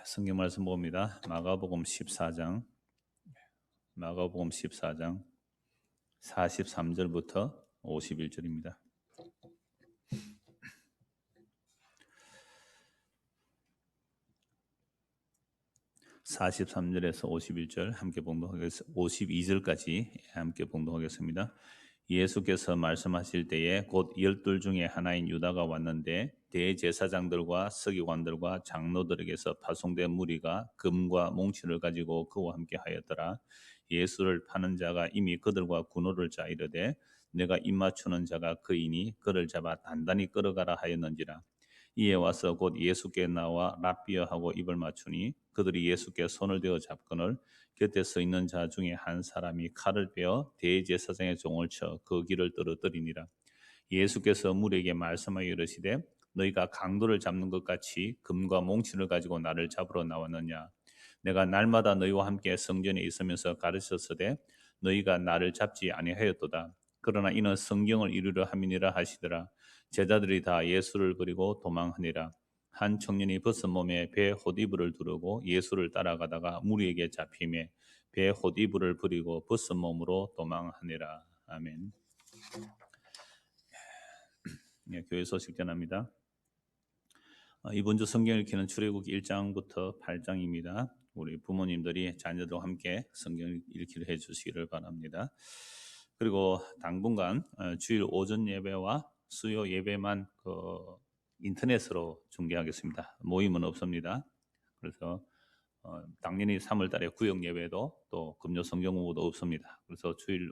성경 말씀 봅니다. 마가복음 14장 43절부터 51절입니다. 43절에서 51절 함께 봉독하겠습니다. 52절까지 함께 봉독하겠습니다. 예수께서 말씀하실 때에 곧 12 중에 하나인 유다가 왔는데 대제사장들과 서기관들과 장로들에게서 파송된 무리가 금과 몽치를 가지고 그와 함께 하였더라. 예수를 파는 자가 이미 그들과 군호를 짜 이르되 내가 입맞추는 자가 그이니 그를 잡아 단단히 끌어가라 하였는지라. 이에 와서 곧 예수께 나와 랍비어하고 입을 맞추니 그들이 예수께 손을 대어 잡거늘 곁에 서 있는 자 중에 한 사람이 칼을 베어 대제사장의 종을 쳐 그 길을 떨어뜨리니라. 예수께서 무리에게 말씀하여 이르시되 너희가 강도를 잡는 것 같이 금과 몽치를 가지고 나를 잡으러 나왔느냐. 내가 날마다 너희와 함께 성전에 있으면서 가르쳤으되 너희가 나를 잡지 아니하였도다. 그러나 이는 성경을 이루려 함이니라 하시더라. 제자들이 다 예수를 버리고 도망하니라. 한 청년이 벗은 몸에 배 홑이불을 두르고 예수를 따라가다가 무리에게 잡히매 배 홑이불을 버리고 벗은 몸으로 도망하니라. 아멘. 교회 소식 전합니다. 이번 주 성경 읽기는 출애굽기 1장부터 8장입니다. 우리 부모님들이 자녀들과 함께 성경 읽기를 해주시기를 바랍니다. 그리고 당분간 주일 오전 예배와 수요 예배만 인터넷으로 중계하겠습니다. 모임은 없습니다. 그래서 당연히 3월 달에 구역 예배도 또 금요 성경 공부도 없습니다. 그래서 주일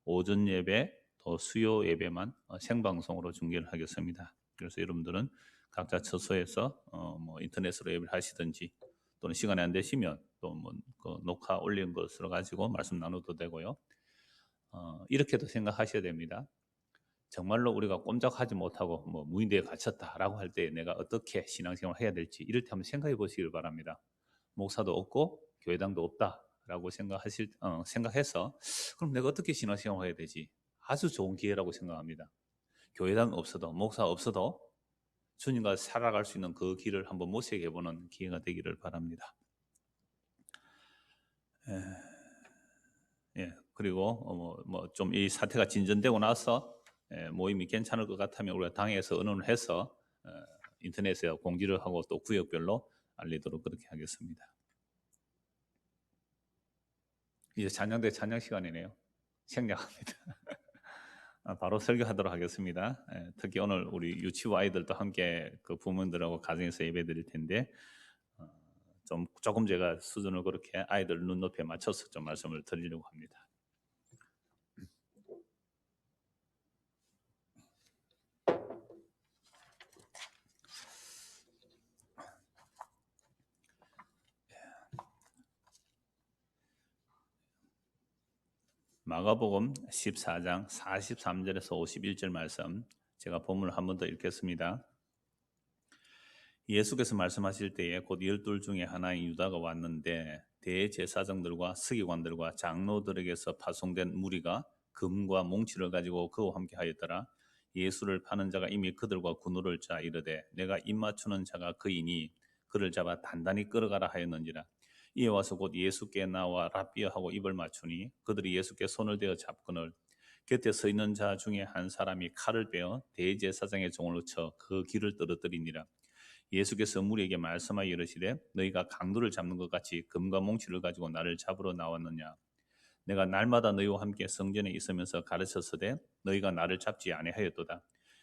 오전 예배 또 수요 예배만 생방송으로 중계를 하겠습니다. 그래서 여러분들은 각자 처소에서 인터넷으로 예배를 하시든지 또는 시간이 안 되시면 또 녹화 올린 것으로 가지고 말씀 나눠도 되고요. 이렇게도 생각하셔야 됩니다. 정말로 우리가 꼼짝하지 못하고 무인대에 갇혔다라고 할 때 내가 어떻게 신앙생활을 해야 될지 이럴 때 한번 생각해 보시길 바랍니다. 목사도 없고 교회당도 없다라고 생각해서 그럼 내가 어떻게 신앙생활을 해야 되지? 아주 좋은 기회라고 생각합니다. 교회당 없어도 목사 없어도 주님과 살아갈 수 있는 그 길을 한번 모색해보는 기회가 되기를 바랍니다. 그리고 좀 이 사태가 진전되고 나서 모임이 괜찮을 것 같으면 우리가 당에서 의논을 해서 인터넷에 공지를 하고 또 구역별로 알리도록 그렇게 하겠습니다. 이제 찬양대 찬양 시간이네요. 생략합니다. 바로 설교하도록 하겠습니다. 특히 오늘 우리 유치부 아이들도 함께 그 부모님들하고 가정에서 예배 드릴 텐데 조금 제가 수준을 그렇게 아이들 눈높이에 맞춰서 좀 말씀을 드리려고 합니다. 마가복음 14장 43절에서 51절 말씀 제가 본문을 한 번 더 읽겠습니다. 예수께서 말씀하실 때에 곧 12 중에 하나인 유다가 왔는데 대제사장들과 서기관들과 장로들에게서 파송된 무리가 금과 몽치를 가지고 그와 함께 하였더라. 예수를 파는 자가 이미 그들과 군호를 짜 이르되 내가 입맞추는 자가 그이니 그를 잡아 단단히 끌어가라 하였는지라. 이에 와서 곧 예수께 나와 랍비어하고 입을 맞추니 그들이 예수께 손을 대어 잡거늘 곁에 서 있는 자 중에 한 사람이 칼을 베어 대제사장의 종을 쳐 그 길을 떨어뜨리니라. 예수께서 무리에게 말씀하여 이르시되 너희가 강도를 잡는 것 같이 금과 몽치를 가지고 나를 잡으러 나왔느냐. 내가 날마다 너희와 함께 성전에 있으면서 가르쳤으되 너희가 나를 잡지 아니하였도다.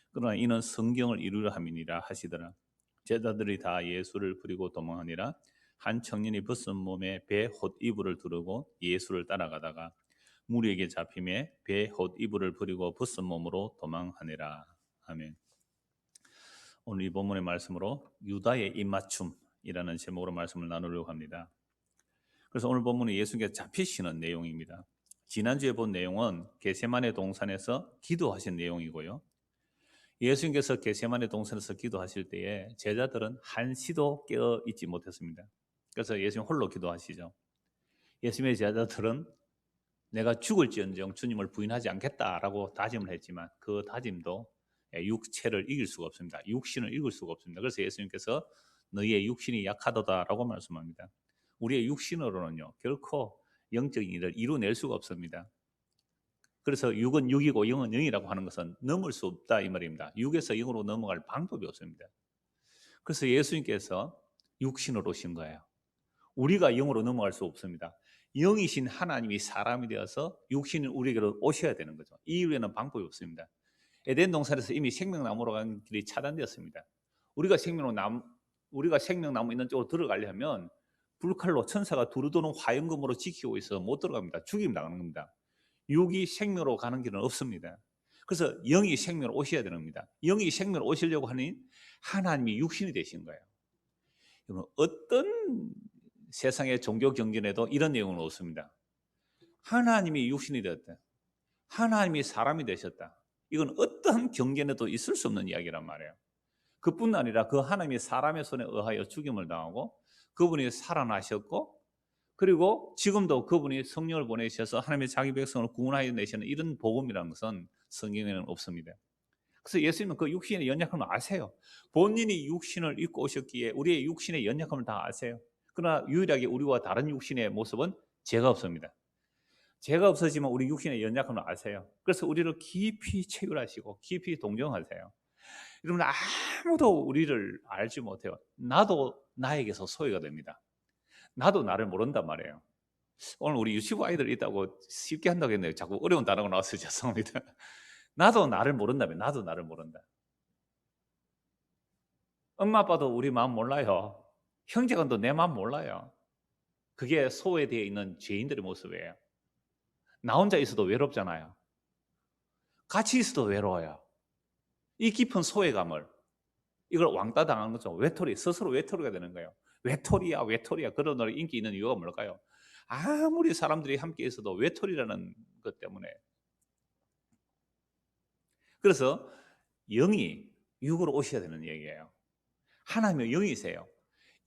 그러나 이는 성경을 이루려 함이니라 하시더라. 제자들이 다 예수를 부리고 도망하니라. 한 청년이 벗은 몸에 배 홑이불을 두르고 예수를 따라가다가 무리에게 잡힘에 배 홑이불을 버리고 벗은 몸으로 도망하니라. 아멘. 오늘 이 본문의 말씀으로 유다의 입맞춤이라는 제목으로 말씀을 나누려고 합니다. 그래서 오늘 본문은 예수님께서 잡히시는 내용입니다. 지난주에 본 내용은 겟세마네 동산에서 기도하신 내용이고요. 예수님께서 겟세마네 동산에서 기도하실 때에 제자들은 한시도 깨어 있지 못했습니다. 그래서 예수님 홀로 기도하시죠. 예수님의 제자들은 내가 죽을지언정 주님을 부인하지 않겠다라고 다짐을 했지만 그 다짐도 육체를 이길 수가 없습니다. 육신을 이길 수가 없습니다. 그래서 예수님께서 너희의 육신이 약하도다라고 말씀합니다. 우리의 육신으로는요 결코 영적인 일을 이루어낼 수가 없습니다. 그래서 육은 육이고 영은 영이라고 하는 것은 넘을 수 없다 이 말입니다. 육에서 영으로 넘어갈 방법이 없습니다. 그래서 예수님께서 육신으로 오신 거예요. 우리가 영으로 넘어갈 수 없습니다. 영이신 하나님이 사람이 되어서 육신인 우리에게로 오셔야 되는 거죠. 이 이후에는 방법이 없습니다. 에덴 동산에서 이미 생명나무로 가는 길이 차단되었습니다. 우리가 생명나무 있는 쪽으로 들어가려면 불칼로 천사가 두루두루 화염금으로 지키고 있어 못 들어갑니다. 죽임 당하는 겁니다. 육이 생명으로 가는 길은 없습니다. 그래서 영이 생명으로 오셔야 되는 겁니다. 영이 생명으로 오시려고 하니 하나님이 육신이 되신 거예요. 여러분, 어떤 세상의 종교 경전에도 이런 내용은 없습니다. 하나님이 육신이 되었다. 하나님이 사람이 되셨다. 이건 어떤 경전에도 있을 수 없는 이야기란 말이에요. 그뿐 아니라 그 하나님이 사람의 손에 의하여 죽임을 당하고 그분이 살아나셨고 그리고 지금도 그분이 성령을 보내셔서 하나님의 자기 백성을 구원하여 내시는 이런 복음이라는 것은 성경에는 없습니다. 그래서 예수님은 그 육신의 연약함을 아세요. 본인이 육신을 입고 오셨기에 우리의 육신의 연약함을 다 아세요. 그러나 유일하게 우리와 다른 육신의 모습은 죄가 없습니다. 죄가 없어지만 우리 육신의 연약함을 아세요. 그래서 우리를 깊이 체휼하시고 깊이 동정하세요. 여러분 아무도 우리를 알지 못해요. 나도 나에게서 소외가 됩니다. 나도 나를 모른단 말이에요. 오늘 우리 유치부 아이들 있다고 쉽게 한다고 했는데 자꾸 어려운 단어가 나와서 죄송합니다. 나도 나를 모른다며. 나도 나를 모른다. 엄마 아빠도 우리 마음 몰라요. 형제간도 내 마음 몰라요. 그게 소외되어 있는 죄인들의 모습이에요. 나 혼자 있어도 외롭잖아요. 같이 있어도 외로워요. 이 깊은 소외감을 이걸 왕따 당하는 거죠. 외톨이, 스스로 외톨이가 되는 거예요. 외톨이야 외톨이야 그런 노래 인기 있는 이유가 뭘까요? 아무리 사람들이 함께 있어도 외톨이라는 것 때문에. 그래서 영이 육으로 오셔야 되는 얘기예요. 하나님은 영이세요.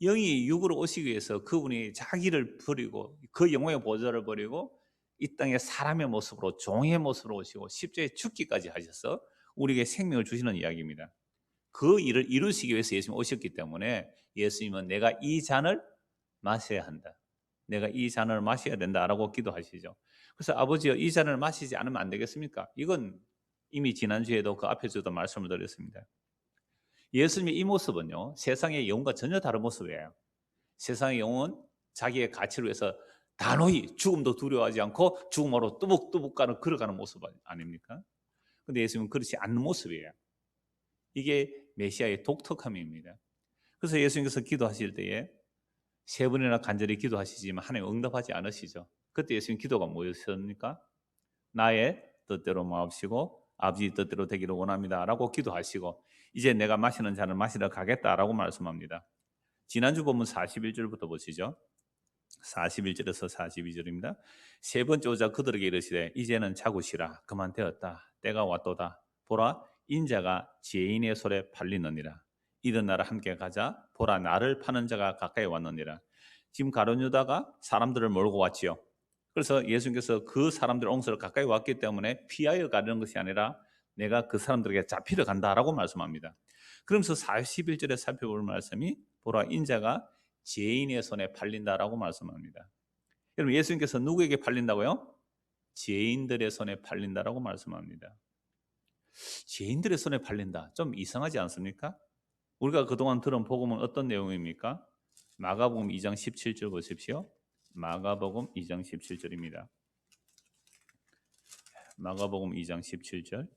영이 육으로 오시기 위해서 그분이 자기를 버리고 그 영광의 보좌를 버리고 이 땅에 사람의 모습으로 종의 모습으로 오시고 십자가에 죽기까지 하셔서 우리에게 생명을 주시는 이야기입니다. 그 일을 이루시기 위해서 예수님이 오셨기 때문에 예수님은 내가 이 잔을 마셔야 한다. 내가 이 잔을 마셔야 된다라고 기도하시죠. 그래서 아버지여 이 잔을 마시지 않으면 안 되겠습니까? 이건 이미 지난주에도 그 앞에서도 말씀을 드렸습니다. 예수님의 이 모습은요 세상의 영과 전혀 다른 모습이에요. 세상의 영은 자기의 가치를 위해서 단호히 죽음도 두려워하지 않고 죽음으로 뚜벅뚜벅 걸어가는 모습 아닙니까? 근데 예수님은 그렇지 않는 모습이에요. 이게 메시아의 독특함입니다. 그래서 예수님께서 기도하실 때에 세 번이나 간절히 기도하시지만 하나님 응답하지 않으시죠. 그때 예수님 기도가 뭐였습니까? 나의 뜻대로 마옵시고 아버지 뜻대로 되기를 원합니다 라고 기도하시고 이제 내가 마시는 잔을 마시러 가겠다라고 말씀합니다. 지난주 본문 41절부터 보시죠. 41절에서 42절입니다. 세 번째 오자 그들에게 이르시되 이제는 자고 쉬라. 그만 되었다. 때가 왔도다. 보라 인자가 죄인의 손에 팔리느니라. 일어나라 함께 가자. 보라 나를 파는 자가 가까이 왔느니라. 지금 가룟 유다가 사람들을 몰고 왔지요. 그래서 예수님께서 그 사람들 옹서를 가까이 왔기 때문에 피하여 가려는 것이 아니라 내가 그 사람들에게 잡히러 간다라고 말씀합니다. 그러면서 41절에 살펴볼 말씀이 보라 인자가 죄인의 손에 팔린다라고 말씀합니다. 여러분 예수님께서 누구에게 팔린다고요? 죄인들의 손에 팔린다라고 말씀합니다. 죄인들의 손에 팔린다. 좀 이상하지 않습니까? 우리가 그동안 들은 복음은 어떤 내용입니까? 마가복음 2장 17절 보십시오. 마가복음 2장 17절입니다. 마가복음 2장 17절.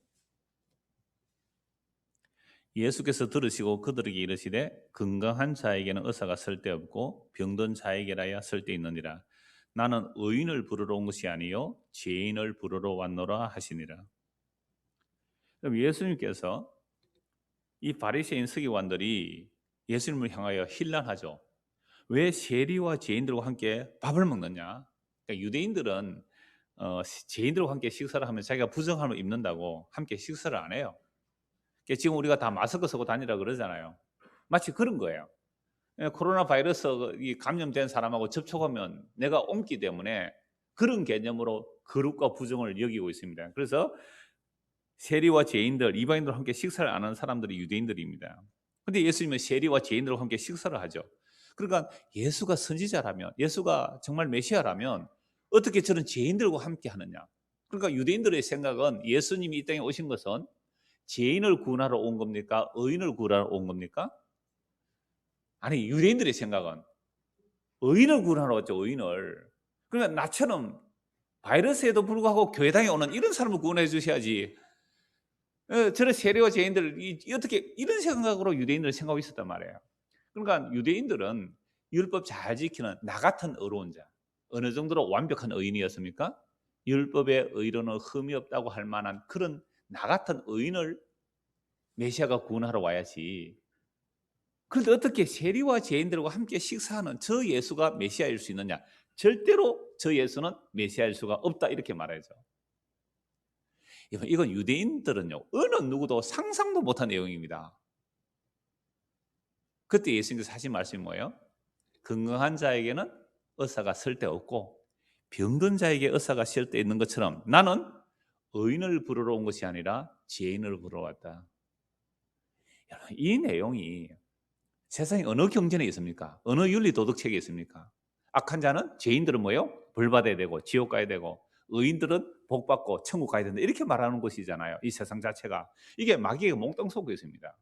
예수께서 들으시고 그들에게 이르시되 건강한 자에게는 의사가 쓸데없고 병든 자에게라야 쓸데있느니라. 나는 의인을 부르러 온 것이 아니요 죄인을 부르러 왔노라 하시니라. 그럼 예수님께서 이 바리새인 서기관들이 예수님을 향하여 힐난하죠. 왜 세리와 죄인들과 함께 밥을 먹느냐? 그러니까 유대인들은 죄인들과 함께 식사를 하면 자기가 부정함을 입는다고 함께 식사를 안 해요. 지금 우리가 다 마스크 쓰고 다니라 그러잖아요. 마치 그런 거예요. 코로나 바이러스 감염된 사람하고 접촉하면 내가 옮기 때문에 그런 개념으로 거룩과 부정을 여기고 있습니다. 그래서 세리와 죄인들, 이방인들과 함께 식사를 안 하는 사람들이 유대인들입니다. 근데 예수님은 세리와 죄인들과 함께 식사를 하죠. 그러니까 예수가 선지자라면, 예수가 정말 메시아라면 어떻게 저런 죄인들과 함께 하느냐. 그러니까 유대인들의 생각은 예수님이 이 땅에 오신 것은 죄인을 구원하러 온 겁니까? 의인을 구원하러 온 겁니까? 아니, 유대인들의 생각은 의인을 구원하러 왔죠, 의인을. 그러니까 나처럼 바이러스에도 불구하고 교회당에 오는 이런 사람을 구원해 주셔야지. 저런 세리와 죄인들 어떻게 이런 생각으로 유대인들은 생각하고 있었단 말이에요. 그러니까 유대인들은 율법 잘 지키는 나 같은 의로운 자, 어느 정도로 완벽한 의인이었습니까? 율법의 의로는 흠이 없다고 할 만한 그런 나 같은 의인을 메시아가 구원하러 와야지. 그런데 어떻게 세리와 죄인들과 함께 식사하는 저 예수가 메시아일 수 있느냐? 절대로 저 예수는 메시아일 수가 없다, 이렇게 말하죠. 이건 유대인들은요, 어느 누구도 상상도 못한 내용입니다. 그때 예수님께서 하신 말씀이 뭐예요? 건강한 자에게는 의사가 쓸데없고 병든 자에게 의사가 쓸데 있는 것처럼 나는 의인을 부르러 온 것이 아니라 죄인을 부르러 왔다. 여러분, 이 내용이 세상에 어느 경전에 있습니까? 어느 윤리 도덕책에 있습니까? 악한 자는, 죄인들은 뭐예요? 벌 받아야 되고 지옥 가야 되고, 의인들은 복 받고 천국 가야 된다, 이렇게 말하는 것이잖아요. 이 세상 자체가. 이게 마귀의 몽땅 속에 있습니다.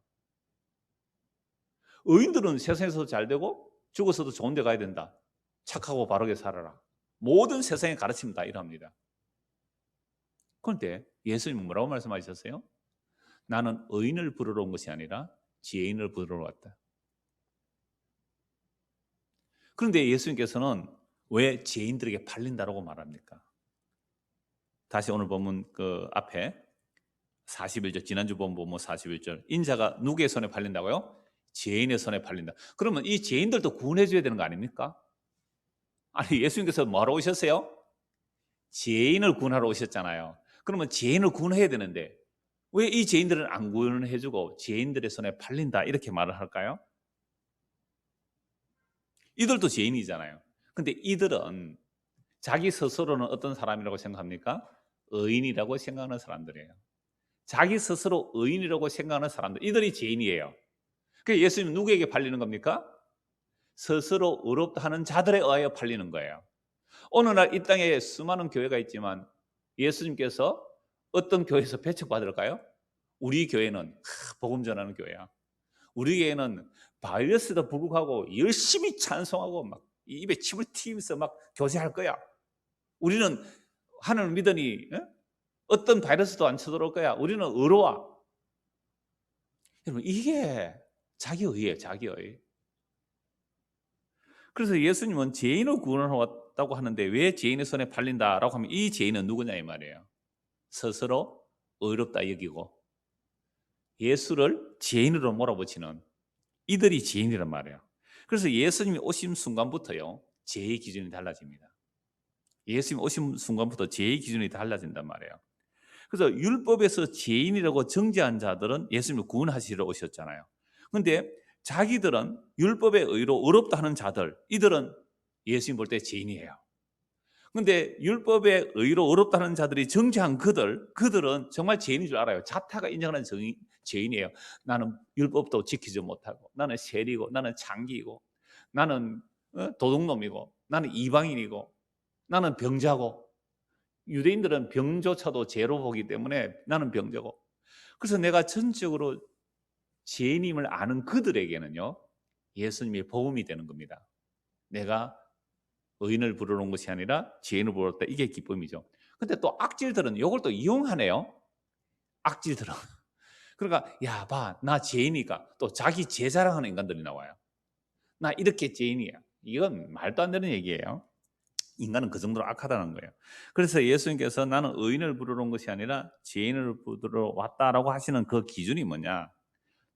의인들은 세상에서도 잘 되고 죽어서도 좋은 데 가야 된다. 착하고 바르게 살아라. 모든 세상의 가르침 다 이럽니다. 그런데 예수님은 뭐라고 말씀하셨어요? 나는 의인을 부르러 온 것이 아니라 죄인을 부르러 왔다. 그런데 예수님께서는 왜 죄인들에게 팔린다라고 말합니까? 다시 오늘 본문 그 앞에 41절, 지난주 본문 41절, 인자가 누구의 손에 팔린다고요? 죄인의 손에 팔린다. 그러면 이 죄인들도 구원해 줘야 되는 거 아닙니까? 아니, 예수님께서 뭐하러 오셨어요? 죄인을 구원하러 오셨잖아요. 그러면 죄인을 구원해야 되는데 왜 이 죄인들은 안 구원해 주고 죄인들의 손에 팔린다, 이렇게 말을 할까요? 이들도 죄인이잖아요. 근데 이들은 자기 스스로는 어떤 사람이라고 생각합니까? 의인이라고 생각하는 사람들이에요. 자기 스스로 의인이라고 생각하는 사람들, 이들이 죄인이에요. 그래서 예수님은 누구에게 팔리는 겁니까? 스스로 의롭다 하는 자들에 의하여 팔리는 거예요. 오늘날 이 땅에 수많은 교회가 있지만 예수님께서 어떤 교회에서 배척받을까요? 우리 교회는 복음 전하는 교회야. 우리 교회는 바이러스도 불구하고 열심히 찬송하고 막 입에 침을 튀면서 막 교제할 거야. 우리는 하나님을 믿으니 어떤 바이러스도 안 쳐들어올 거야. 우리는 의로워. 여러분, 이게 자기의예요, 자기의. 그래서 예수님은 죄인을 구원하러 왔다고 하는데 왜 죄인의 손에 팔린다라고 하면 이 죄인은 누구냐 이 말이에요. 스스로 의롭다 여기고 예수를 죄인으로 몰아붙이는 이들이 죄인이란 말이에요. 그래서 예수님이 오신 순간부터요, 죄의 기준이 달라집니다. 예수님 오신 순간부터 죄의 기준이 달라진단 말이에요. 그래서 율법에서 죄인이라고 정죄한 자들은 예수님을 구원하시러 오셨잖아요. 그런데 자기들은 율법의 의로 의롭다 하는 자들, 이들은 예수님 볼 때 죄인이에요. 그런데 율법의 의로 의롭다 하는 자들이 정죄한 그들은 정말 죄인인 줄 알아요. 자타가 인정하는 죄인이에요. 나는 율법도 지키지 못하고, 나는 세리고, 나는 창기이고, 나는 도둑놈이고, 나는 이방인이고, 나는 병자고, 유대인들은 병조차도 죄로 보기 때문에 나는 병자고, 그래서 내가 전적으로 죄인임을 아는 그들에게는요, 예수님이 복음이 되는 겁니다. 내가 의인을 부르러 온 것이 아니라 죄인을 부르러 왔다, 이게 기쁨이죠. 근데 또 악질들은 이걸 또 이용하네요. 악질들은. 그러니까 야, 봐, 나 죄인이니까 또 자기 죄 자랑하는 인간들이 나와요. 나 이렇게 죄인이야. 이건 말도 안 되는 얘기예요. 인간은 그 정도로 악하다는 거예요. 그래서 예수님께서 나는 의인을 부르러 온 것이 아니라 죄인을 부르러 왔다라고 하시는 그 기준이 뭐냐?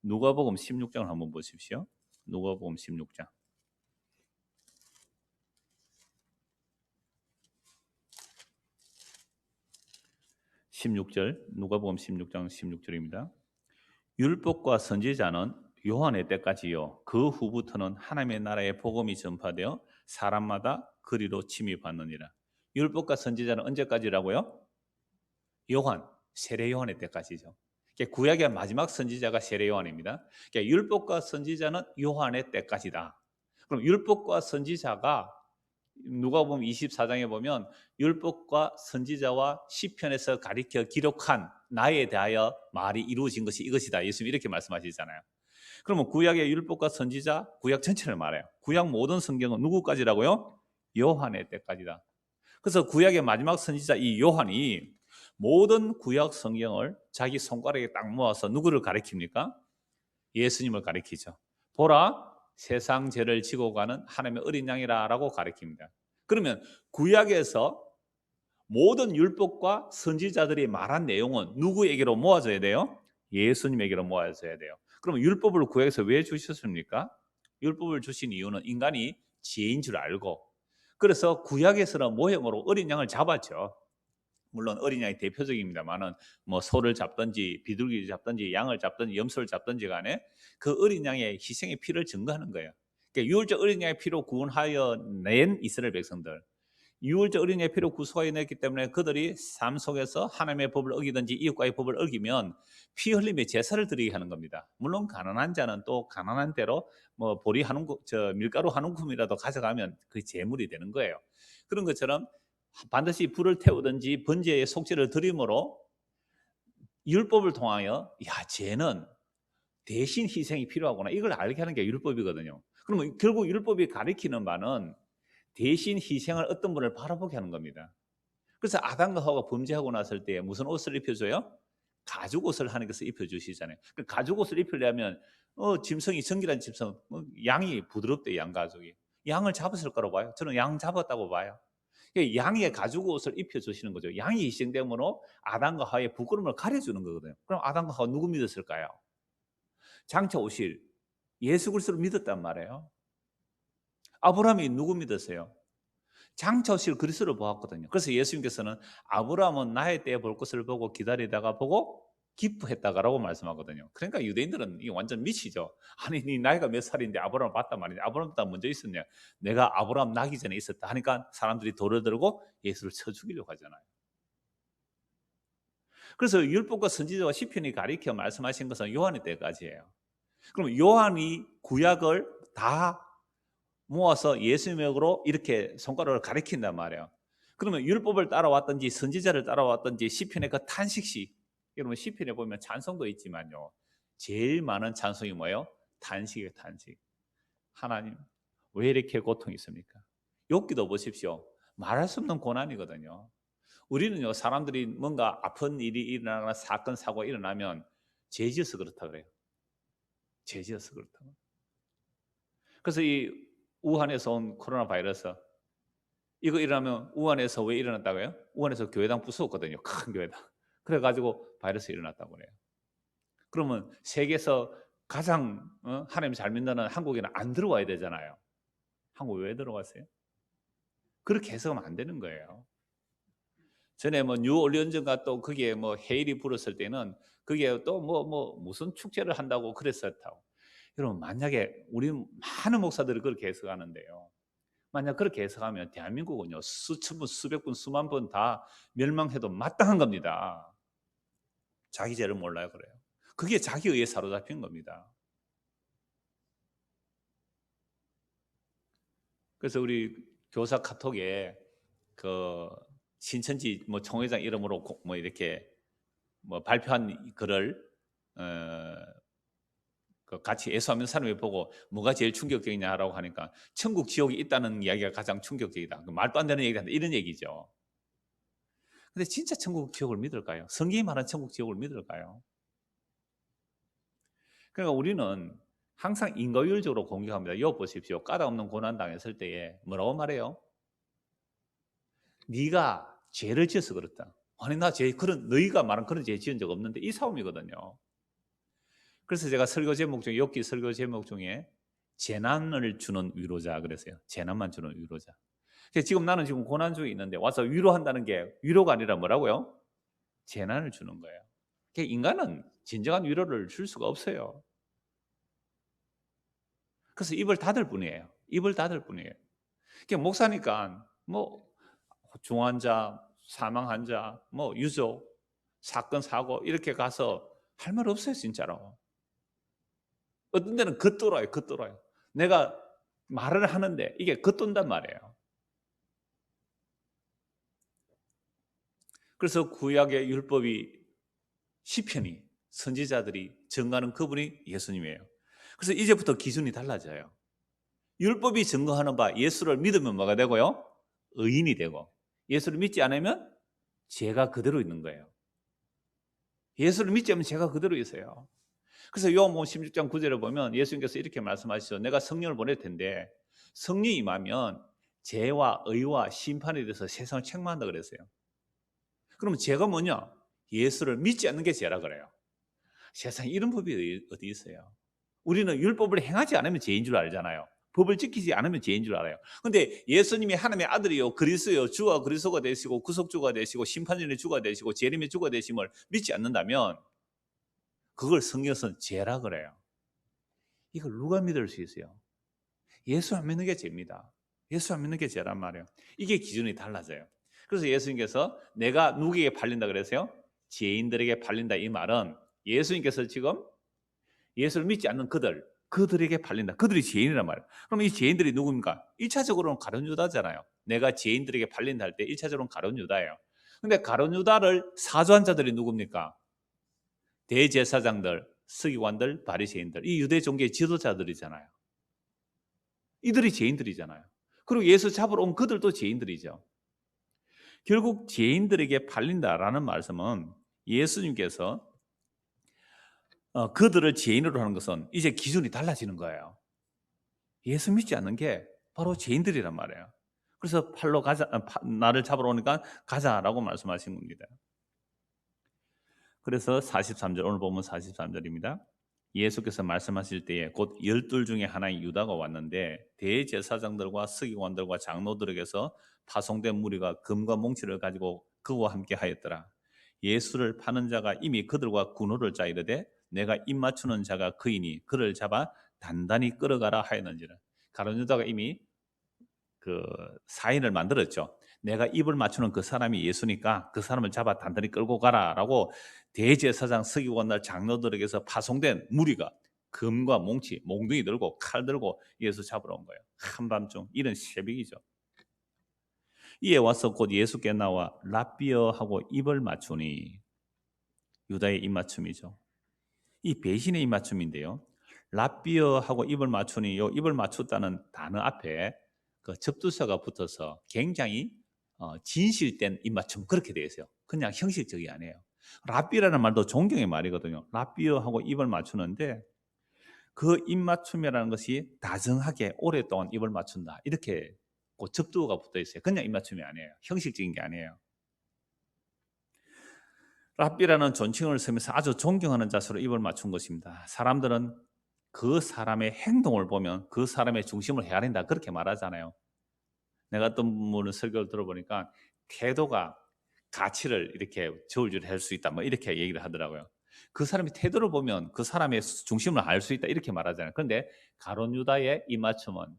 누가복음 16장을 한번 보십시오. 누가복음 16장. 16절, 누가복음 16장 16절입니다. 율법과 선지자는 요한의 때까지요, 그 후부터는 하나님의 나라의 복음이 전파되어 사람마다 그리로 침입하느니라. 율법과 선지자는 언제까지라고요? 요한, 세례 요한의 때까지죠. 구약의 마지막 선지자가 세례 요한입니다. 율법과 선지자는 요한의 때까지다. 그럼 율법과 선지자가 누가복음 24장에 보면 율법과 선지자와 시편에서 가리켜 기록한 나에 대하여 말이 이루어진 것이 이것이다. 예수님 이렇게 말씀하시잖아요. 그러면 구약의 율법과 선지자, 구약 전체를 말해요. 구약 모든 성경은 누구까지라고요? 요한의 때까지다. 그래서 구약의 마지막 선지자 이 요한이 모든 구약 성경을 자기 손가락에 딱 모아서 누구를 가리킵니까? 예수님을 가리키죠. 보라, 세상 죄를 지고 가는 하나님의 어린 양이라고 가리킵니다. 그러면 구약에서 모든 율법과 선지자들이 말한 내용은 누구에게로 모아져야 돼요? 예수님에게로 모아져야 돼요. 그럼 율법을 구약에서 왜 주셨습니까? 율법을 주신 이유는 인간이 죄인 줄 알고, 그래서 구약에서는 모형으로 어린 양을 잡았죠. 물론 어린 양이 대표적입니다만은 뭐 소를 잡든지 비둘기를 잡든지 양을 잡든지 염소를 잡든지 간에 그 어린 양의 희생의 피를 증거하는 거예요. 그러니까 유월절 어린 양의 피로 구원하여 낸 이스라엘 백성들, 유월절 어린 양의 피로 구속하여 냈기 때문에 그들이 삶 속에서 하나님의 법을 어기든지 이웃과의 법을 어기면 피 흘림의 제사를 드리게 하는 겁니다. 물론 가난한 자는 또 가난한 대로 뭐 보리 밀가루 한 움큼이라도 가져가면 그 제물이 되는 거예요. 그런 것처럼 반드시 불을 태우든지 번제의 속죄를 드림으로 율법을 통하여 쟤는 대신 희생이 필요하구나 이걸 알게 하는 게 율법이거든요. 그러면 결국 율법이 가리키는 바는 대신 희생을 어떤 분을 바라보게 하는 겁니다. 그래서 아담과 하와가 범죄하고 났을 때 무슨 옷을 입혀줘요? 가죽 옷을 하나님께서 입혀주시잖아요. 가죽 옷을 입히려면 짐승이 정결한 짐승, 양이 부드럽대. 양 가죽이 양을 잡았을 거라고 봐요. 저는 양 잡았다고 봐요. 양의 가죽 옷을 입혀주시는 거죠. 양이 희생됨으로 아담과 하와의 부끄러움을 가려주는 거거든요. 그럼 아담과 하와 누구 믿었을까요? 장차 오실 예수 그리스도를 믿었단 말이에요. 아브라함이 누구 믿었어요? 장차 오실 그리스도를 보았거든요. 그래서 예수님께서는 아브라함은 나의 때에 볼 것을 보고 기다리다가 보고 기뻐했다라고 말씀하거든요. 그러니까 유대인들은 이게 완전 미치죠. 아니 네 나이가 몇 살인데 아브라함을 봤단 말이냐. 아브라함보다 먼저 있었냐. 내가 아브라함 나기 전에 있었다 하니까 사람들이 돌을 들고 예수를 쳐 죽이려고 하잖아요. 그래서 율법과 선지자와 시편이 가리켜 말씀하신 것은 요한의 때까지예요. 그럼 요한이 구약을 다 모아서 예수님으로 이렇게 손가락을 가리킨단 말이에요. 그러면 율법을 따라왔든지 선지자를 따라왔든지 시편의 그 탄식시, 여러분 시편에 보면 찬송도 있지만요. 제일 많은 찬송이 뭐예요? 탄식이에요, 탄식. 하나님, 왜 이렇게 고통이 있습니까? 욥기도 보십시오. 말할 수 없는 고난이거든요. 우리는요, 사람들이 뭔가 아픈 일이 일어나거나 사건, 사고가 일어나면 죄지어서 그렇다 그래요. 죄지어서 그렇다. 그래서 이 우한에서 온 코로나 바이러스 이거 일어나면 우한에서 왜 일어났다고요? 우한에서 교회당 부수었거든요. 큰 교회당. 그래가지고 바이러스 일어났다고 그래요. 그러면 세계에서 가장 하나님 잘 믿는 한국에는 안 들어와야 되잖아요. 한국 왜 들어갔어요? 그렇게 해석하면 안 되는 거예요. 전에 뭐 뉴올리언즈가 또 거기에 뭐 해일이 불었을 때는 그게 또 무슨 축제를 한다고 그랬었다고. 여러분 만약에 우리 많은 목사들이 그렇게 해석하는데요. 만약 그렇게 해석하면 대한민국은요 수천 분, 수백 분, 수만 번 다 멸망해도 마땅한 겁니다. 자기 죄를 몰라요 그래요. 그게 자기 의에 사로잡힌 겁니다. 그래서 우리 교사 카톡에 그 신천지 뭐 총회장 이름으로 뭐 이렇게 뭐 발표한 글을 같이 애수하는 사람이 보고 뭐가 제일 충격적이냐라고 하니까 천국 지옥이 있다는 이야기가 가장 충격적이다. 말도 안 되는 얘기를 한다 이런 얘기죠. 근데 진짜 천국 지옥을 믿을까요? 성경이 말하는 천국 지옥을 믿을까요? 그러니까 우리는 항상 인과율적으로 공격합니다. 이거 보십시오. 까닭없는 고난 당했을 때에 뭐라고 말해요? 네가 죄를 지어서 그렇다. 아니 너희가 말한 그런 죄 지은 적 없는데 이 싸움이거든요. 그래서 제가 설교 제목 중에 욥기 설교 제목 중에 재난을 주는 위로자 그랬어요. 재난만 주는 위로자. 지금 나는 지금 고난 중에 있는데 와서 위로한다는 게 위로가 아니라 뭐라고요? 재난을 주는 거예요. 인간은 진정한 위로를 줄 수가 없어요. 그래서 입을 닫을 뿐이에요. 입을 닫을 뿐이에요. 목사니까 뭐 중환자, 사망한 자, 뭐 유족, 사건 사고 이렇게 가서 할 말 없어요, 진짜로. 어떤 데는 겉돌아요, 겉돌아요. 내가 말을 하는데 이게 겉돈단 말이에요. 그래서 구약의 율법이 시편이 선지자들이 증거하는 그분이 예수님이에요. 그래서 이제부터 기준이 달라져요. 율법이 증거하는 바 예수를 믿으면 뭐가 되고요? 의인이 되고, 예수를 믿지 않으면 죄가 그대로 있는 거예요. 예수를 믿지 않으면 죄가 그대로 있어요. 그래서 요한복음 16장 9절에 보면 예수님께서 이렇게 말씀하시죠. 내가 성령을 보낼 텐데 성령이 임하면 죄와 의와 심판에 대해서 세상을 책망한다 그랬어요. 그러면 죄가 뭐냐? 예수를 믿지 않는 게 죄라 그래요. 세상에 이런 법이 어디 있어요? 우리는 율법을 행하지 않으면 죄인 줄 알잖아요. 법을 지키지 않으면 죄인 줄 알아요. 근데 예수님이 하나님의 아들이요, 그리스도요, 주와 그리스도가 되시고 구속주가 되시고 심판전의 주가 되시고 재림의 주가 되심을 믿지 않는다면 그걸 성경에서는 죄라 그래요. 이걸 누가 믿을 수 있어요? 예수 안 믿는 게 죄입니다. 예수 안 믿는 게 죄란 말이에요. 이게 기준이 달라져요. 그래서 예수님께서 내가 누구에게 팔린다 그랬어요? 죄인들에게 팔린다. 이 말은 예수님께서 지금 예수를 믿지 않는 그들에게 팔린다. 그들이 죄인이란 말이에요. 그럼 이 죄인들이 누굽니까? 1차적으로는 가룟 유다잖아요. 내가 죄인들에게 팔린다 할 때 1차적으로는 가룟 유다예요. 근데 가룟 유다를 사주한 자들이 누굽니까? 대제사장들, 서기관들, 바리새인들, 이 유대 종교의 지도자들이잖아요. 이들이 죄인들이잖아요. 그리고 예수 잡으러 온 그들도 죄인들이죠. 결국 죄인들에게 팔린다라는 말씀은 예수님께서 그들을 죄인으로 하는 것은 이제 기준이 달라지는 거예요. 예수 믿지 않는 게 바로 죄인들이란 말이에요. 그래서 팔로 가자, 나를 잡으러 오니까 가자라고 말씀하신 겁니다. 그래서 43절, 오늘 보면 43절입니다. 예수께서 말씀하실 때에 곧 12 중에 하나인 유다가 왔는데 대제사장들과 서기관들과 장로들에게서 파송된 무리가 금과 몽치를 가지고 그와 함께 하였더라. 예수를 파는 자가 이미 그들과 군호를 짜이르되 내가 입 맞추는 자가 그이니 그를 잡아 단단히 끌어가라 하였는지라. 가룟 유다가 이미 그 사인을 만들었죠. 내가 입을 맞추는 그 사람이 예수니까 그 사람을 잡아 단단히 끌고 가라라고 대제사장 서기관들 장로들에게서 파송된 무리가 금과 몽치, 몽둥이 들고 칼 들고 예수 잡으러 온 거예요. 한밤중 이른 새벽이죠. 이에 와서 곧 예수께 나와 랍비어 하고 입을 맞추니, 유다의 입맞춤이죠. 이 배신의 입맞춤인데요. 랍비어 하고 입을 맞추니, 요 입을 맞췄다는 단어 앞에 그 접두사가 붙어서 굉장히 진실된 입맞춤, 그렇게 되어 있어요. 그냥 형식적이 아니에요. 랍비라는 말도 존경의 말이거든요. 랍비어 하고 입을 맞추는데 그 입맞춤이라는 것이 다정하게 오랫동안 입을 맞춘다, 이렇게 그 접두어가 붙어 있어요. 그냥 입맞춤이 아니에요. 형식적인 게 아니에요. 랍비라는 존칭을 쓰면서 아주 존경하는 자세로 입을 맞춘 것입니다. 사람들은 그 사람의 행동을 보면 그 사람의 중심을 헤아린다, 그렇게 말하잖아요. 내가 어떤 분의 설교를 들어보니까 태도가 가치를 이렇게 저울질할 수 있다, 뭐 이렇게 얘기를 하더라고요. 그 사람의 태도를 보면 그 사람의 중심을 알 수 있다, 이렇게 말하잖아요. 그런데 가룟 유다의 입맞춤은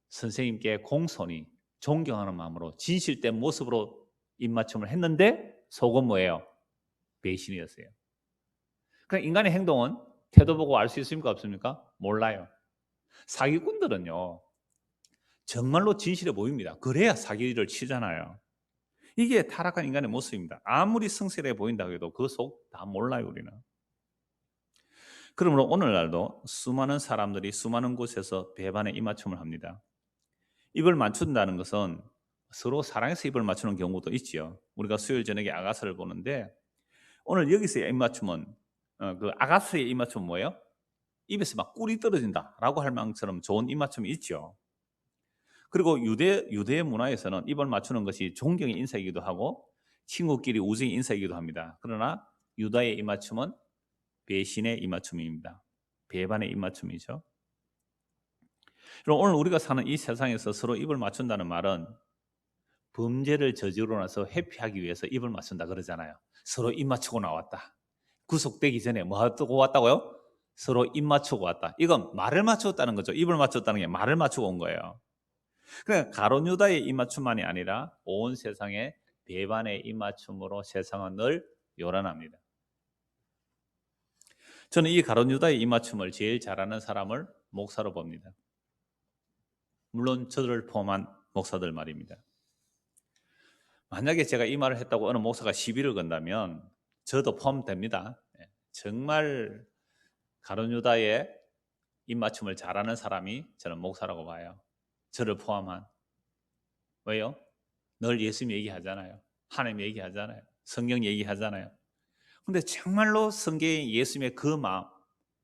선생님께 공손히 존경하는 마음으로 진실된 모습으로 입맞춤을 했는데 속은 뭐예요? 배신이었어요. 그러니까 인간의 행동은 태도 보고 알 수 있습니까, 없습니까? 몰라요. 사기꾼들은요, 정말로 진실해 보입니다. 그래야 사기를 치잖아요. 이게 타락한 인간의 모습입니다. 아무리 성실해 보인다고 해도 그 속 다 몰라요, 우리는. 그러므로 오늘날도 수많은 사람들이 수많은 곳에서 배반의 입맞춤을 합니다. 입을 맞춘다는 것은 서로 사랑해서 입을 맞추는 경우도 있지요. 우리가 수요일 저녁에 아가서를 보는데 오늘 여기서의 입맞춤은 그 아가서의 입맞춤은 뭐예요? 입에서 막 꿀이 떨어진다라고 할 만큼처럼 좋은 입맞춤이 있죠. 그리고 유대 문화에서는 입을 맞추는 것이 존경의 인사이기도 하고 친구끼리 우정의 인사이기도 합니다. 그러나 유다의 입맞춤은 배신의 입맞춤입니다. 배반의 입맞춤이죠. 그럼 오늘 우리가 사는 이 세상에서 서로 입을 맞춘다는 말은 범죄를 저지르고 나서 회피하기 위해서 입을 맞춘다 그러잖아요. 서로 입 맞추고 나왔다. 구속되기 전에 뭐 하고 왔다고요? 서로 입 맞추고 왔다. 이건 말을 맞췄다는 거죠. 입을 맞췄다는 게 말을 맞추고 온 거예요. 그러니까 가룟 유다의 입맞춤만이 아니라 온 세상의 배반의 입맞춤으로 세상은 늘 요란합니다. 저는 이 가룟 유다의 입맞춤을 제일 잘하는 사람을 목사로 봅니다. 물론 저를 포함한 목사들 말입니다. 만약에 제가 이 말을 했다고 어느 목사가 시비를 건다면 저도 포함됩니다. 정말 가룟 유다의 입맞춤을 잘하는 사람이 저는 목사라고 봐요. 저를 포함한. 왜요? 늘 예수님 얘기하잖아요. 하나님 얘기하잖아요. 성경 얘기하잖아요. 근데 정말로 성경의 예수님의 그 마음,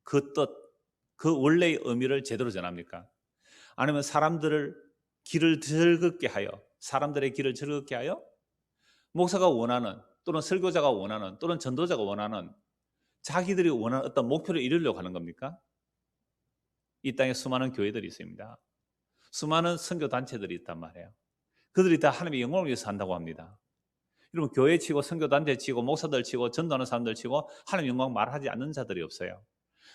그 뜻, 그 원래의 의미를 제대로 전합니까? 아니면 사람들을 길을 즐겁게 하여, 사람들의 길을 즐겁게 하여 목사가 원하는, 또는 설교자가 원하는, 또는 전도자가 원하는, 자기들이 원하는 어떤 목표를 이루려고 하는 겁니까? 이 땅에 수많은 교회들이 있습니다. 수많은 선교 단체들이 있단 말이에요. 그들이 다 하나님의 영광을 위해서 한다고 합니다. 여러분, 교회 치고 선교 단체 치고 목사들 치고 전도하는 사람들 치고 하나님의 영광 말하지 않는 자들이 없어요.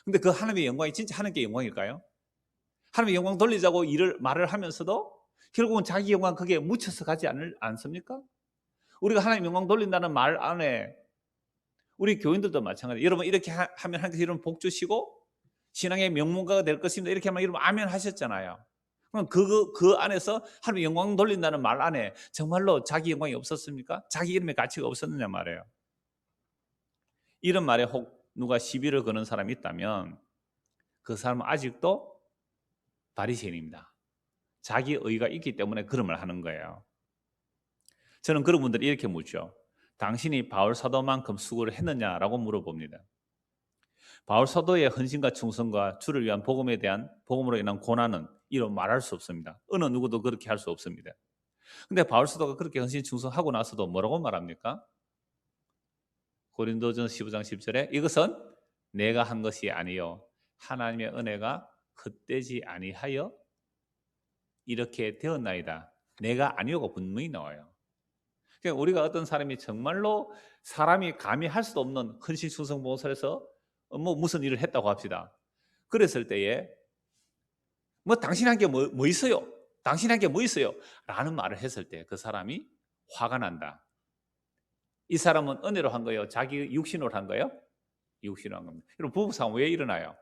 근데 그 하나님의 영광이 진짜 하나님께 영광일까요? 하나님의 영광 돌리자고 말을 하면서도 결국은 자기 영광 거기에 묻혀서 가지 않습니까? 우리가 하나님의 영광 돌린다는 말 안에 우리 교인들도 마찬가지예요. 여러분, 이렇게 하면 하나님께서 여러분 복 주시고 신앙의 명문가가 될 것입니다. 이렇게 하면 여러분 아멘 하셨잖아요. 그럼 그 안에서 하나님의 영광 돌린다는 말 안에 정말로 자기 영광이 없었습니까? 자기 이름의 가치가 없었느냐 말이에요. 이런 말에 혹 누가 시비를 거는 사람이 있다면 그 사람은 아직도 바리새인입니다. 자기 의가 있기 때문에 그런 말 하는 거예요. 저는 그런 분들이 이렇게 묻죠. 당신이 바울 사도만큼 수고를 했느냐라고 물어봅니다. 바울 사도의 헌신과 충성과 주를 위한 복음으로 인한 고난은 이로 말할 수 없습니다. 어느 누구도 그렇게 할 수 없습니다. 근데 바울 사도가 그렇게 헌신 충성하고 나서도 뭐라고 말합니까? 고린도전서 15장 10절에 이것은 내가 한 것이 아니요 하나님의 은혜가 헛되지 아니하여 이렇게 되었나이다. 내가 아니오가 분명히 나와요. 그러니까 우리가 어떤 사람이 정말로 사람이 감히 할 수도 없는 헌신 충성 봉사에서 무슨 일을 했다고 합시다. 그랬을 때에 당신한테 뭐 있어요? 당신한테 뭐 있어요? 라는 말을 했을 때 그 사람이 화가 난다. 이 사람은 은혜로 한 거예요? 자기 육신으로 한 거예요? 육신으로 한 겁니다. 여러분, 부부싸움 왜 일어나요?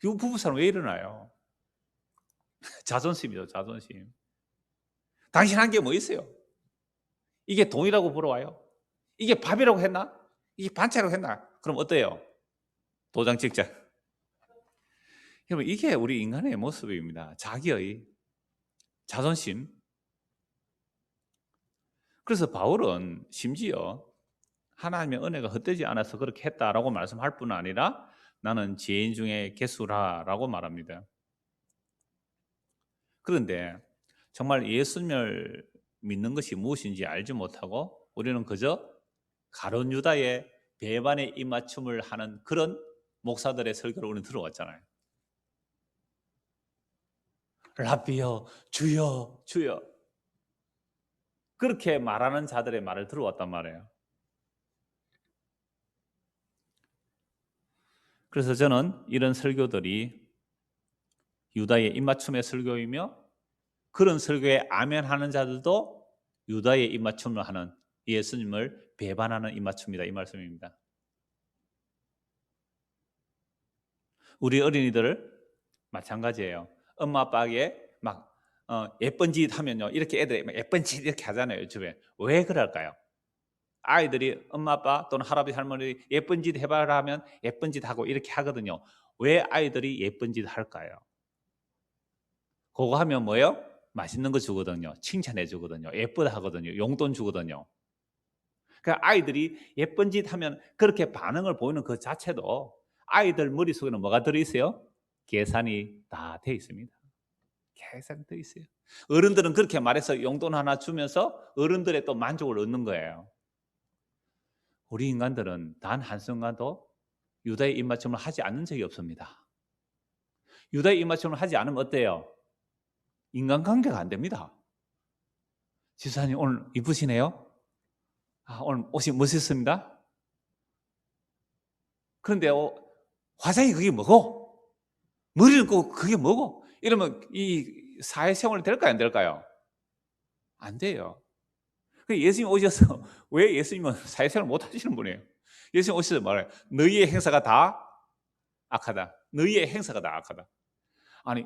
부부싸움 왜 일어나요? 자존심이죠, 자존심. 당신한테 뭐 있어요? 이게 돈이라고 불어와요? 이게 밥이라고 했나? 이게 반찬이라고 했나? 그럼 어때요? 도장 찍자. 여러분, 이게 우리 인간의 모습입니다. 자기의 자존심. 그래서 바울은 심지어 하나님의 은혜가 헛되지 않아서 그렇게 했다라고 말씀할 뿐 아니라 나는 지혜인 중에 개수라라고 말합니다. 그런데 정말 예수님을 믿는 것이 무엇인지 알지 못하고 우리는 그저 가룟 유다의 배반의 입맞춤을 하는 그런 목사들의 설교를 우리는 들어왔잖아요. 라비여, 주여, 주여. 그렇게 말하는 자들의 말을 들어왔단 말이에요. 그래서 저는 이런 설교들이 유다의 입맞춤의 설교이며 그런 설교에 아멘하는 자들도 유다의 입맞춤을 하는 예수님을 배반하는 입맞춤이다, 이 말씀입니다. 우리 어린이들 마찬가지예요. 엄마 아빠에게 막 예쁜 짓 하면요, 이렇게 애들이 예쁜 짓 이렇게 하잖아요, 요즘에. 왜 그럴까요? 아이들이 엄마 아빠 또는 할아버지 할머니 예쁜 짓 해봐라 하면 예쁜 짓 하고 이렇게 하거든요. 왜 아이들이 예쁜 짓 할까요? 그거 하면 뭐예요? 맛있는 거 주거든요. 칭찬해 주거든요. 예쁘다 하거든요. 용돈 주거든요. 그러니까 아이들이 예쁜 짓 하면 그렇게 반응을 보이는 그 자체도 아이들 머릿속에는 뭐가 들어있어요? 계산이 다 돼 있습니다. 계산이 돼 있어요. 어른들은 그렇게 말해서 용돈 하나 주면서 어른들의 또 만족을 얻는 거예요. 우리 인간들은 단 한순간도 유다의 입맞춤을 하지 않는 적이 없습니다. 유다의 입맞춤을 하지 않으면 어때요? 인간관계가 안 됩니다. 지사님 오늘 이쁘시네요. 오늘 옷이 멋있습니다. 그런데 화장이 그게 뭐고? 머리를 꼭 그게 뭐고? 이러면 이 사회생활이 될까요? 안 될까요? 안 돼요. 예수님 오셔서 왜 예수님은 사회생활 못 하시는 분이에요? 예수님 오셔서 말해요. 너희의 행사가 다 악하다. 너희의 행사가 다 악하다. 아니,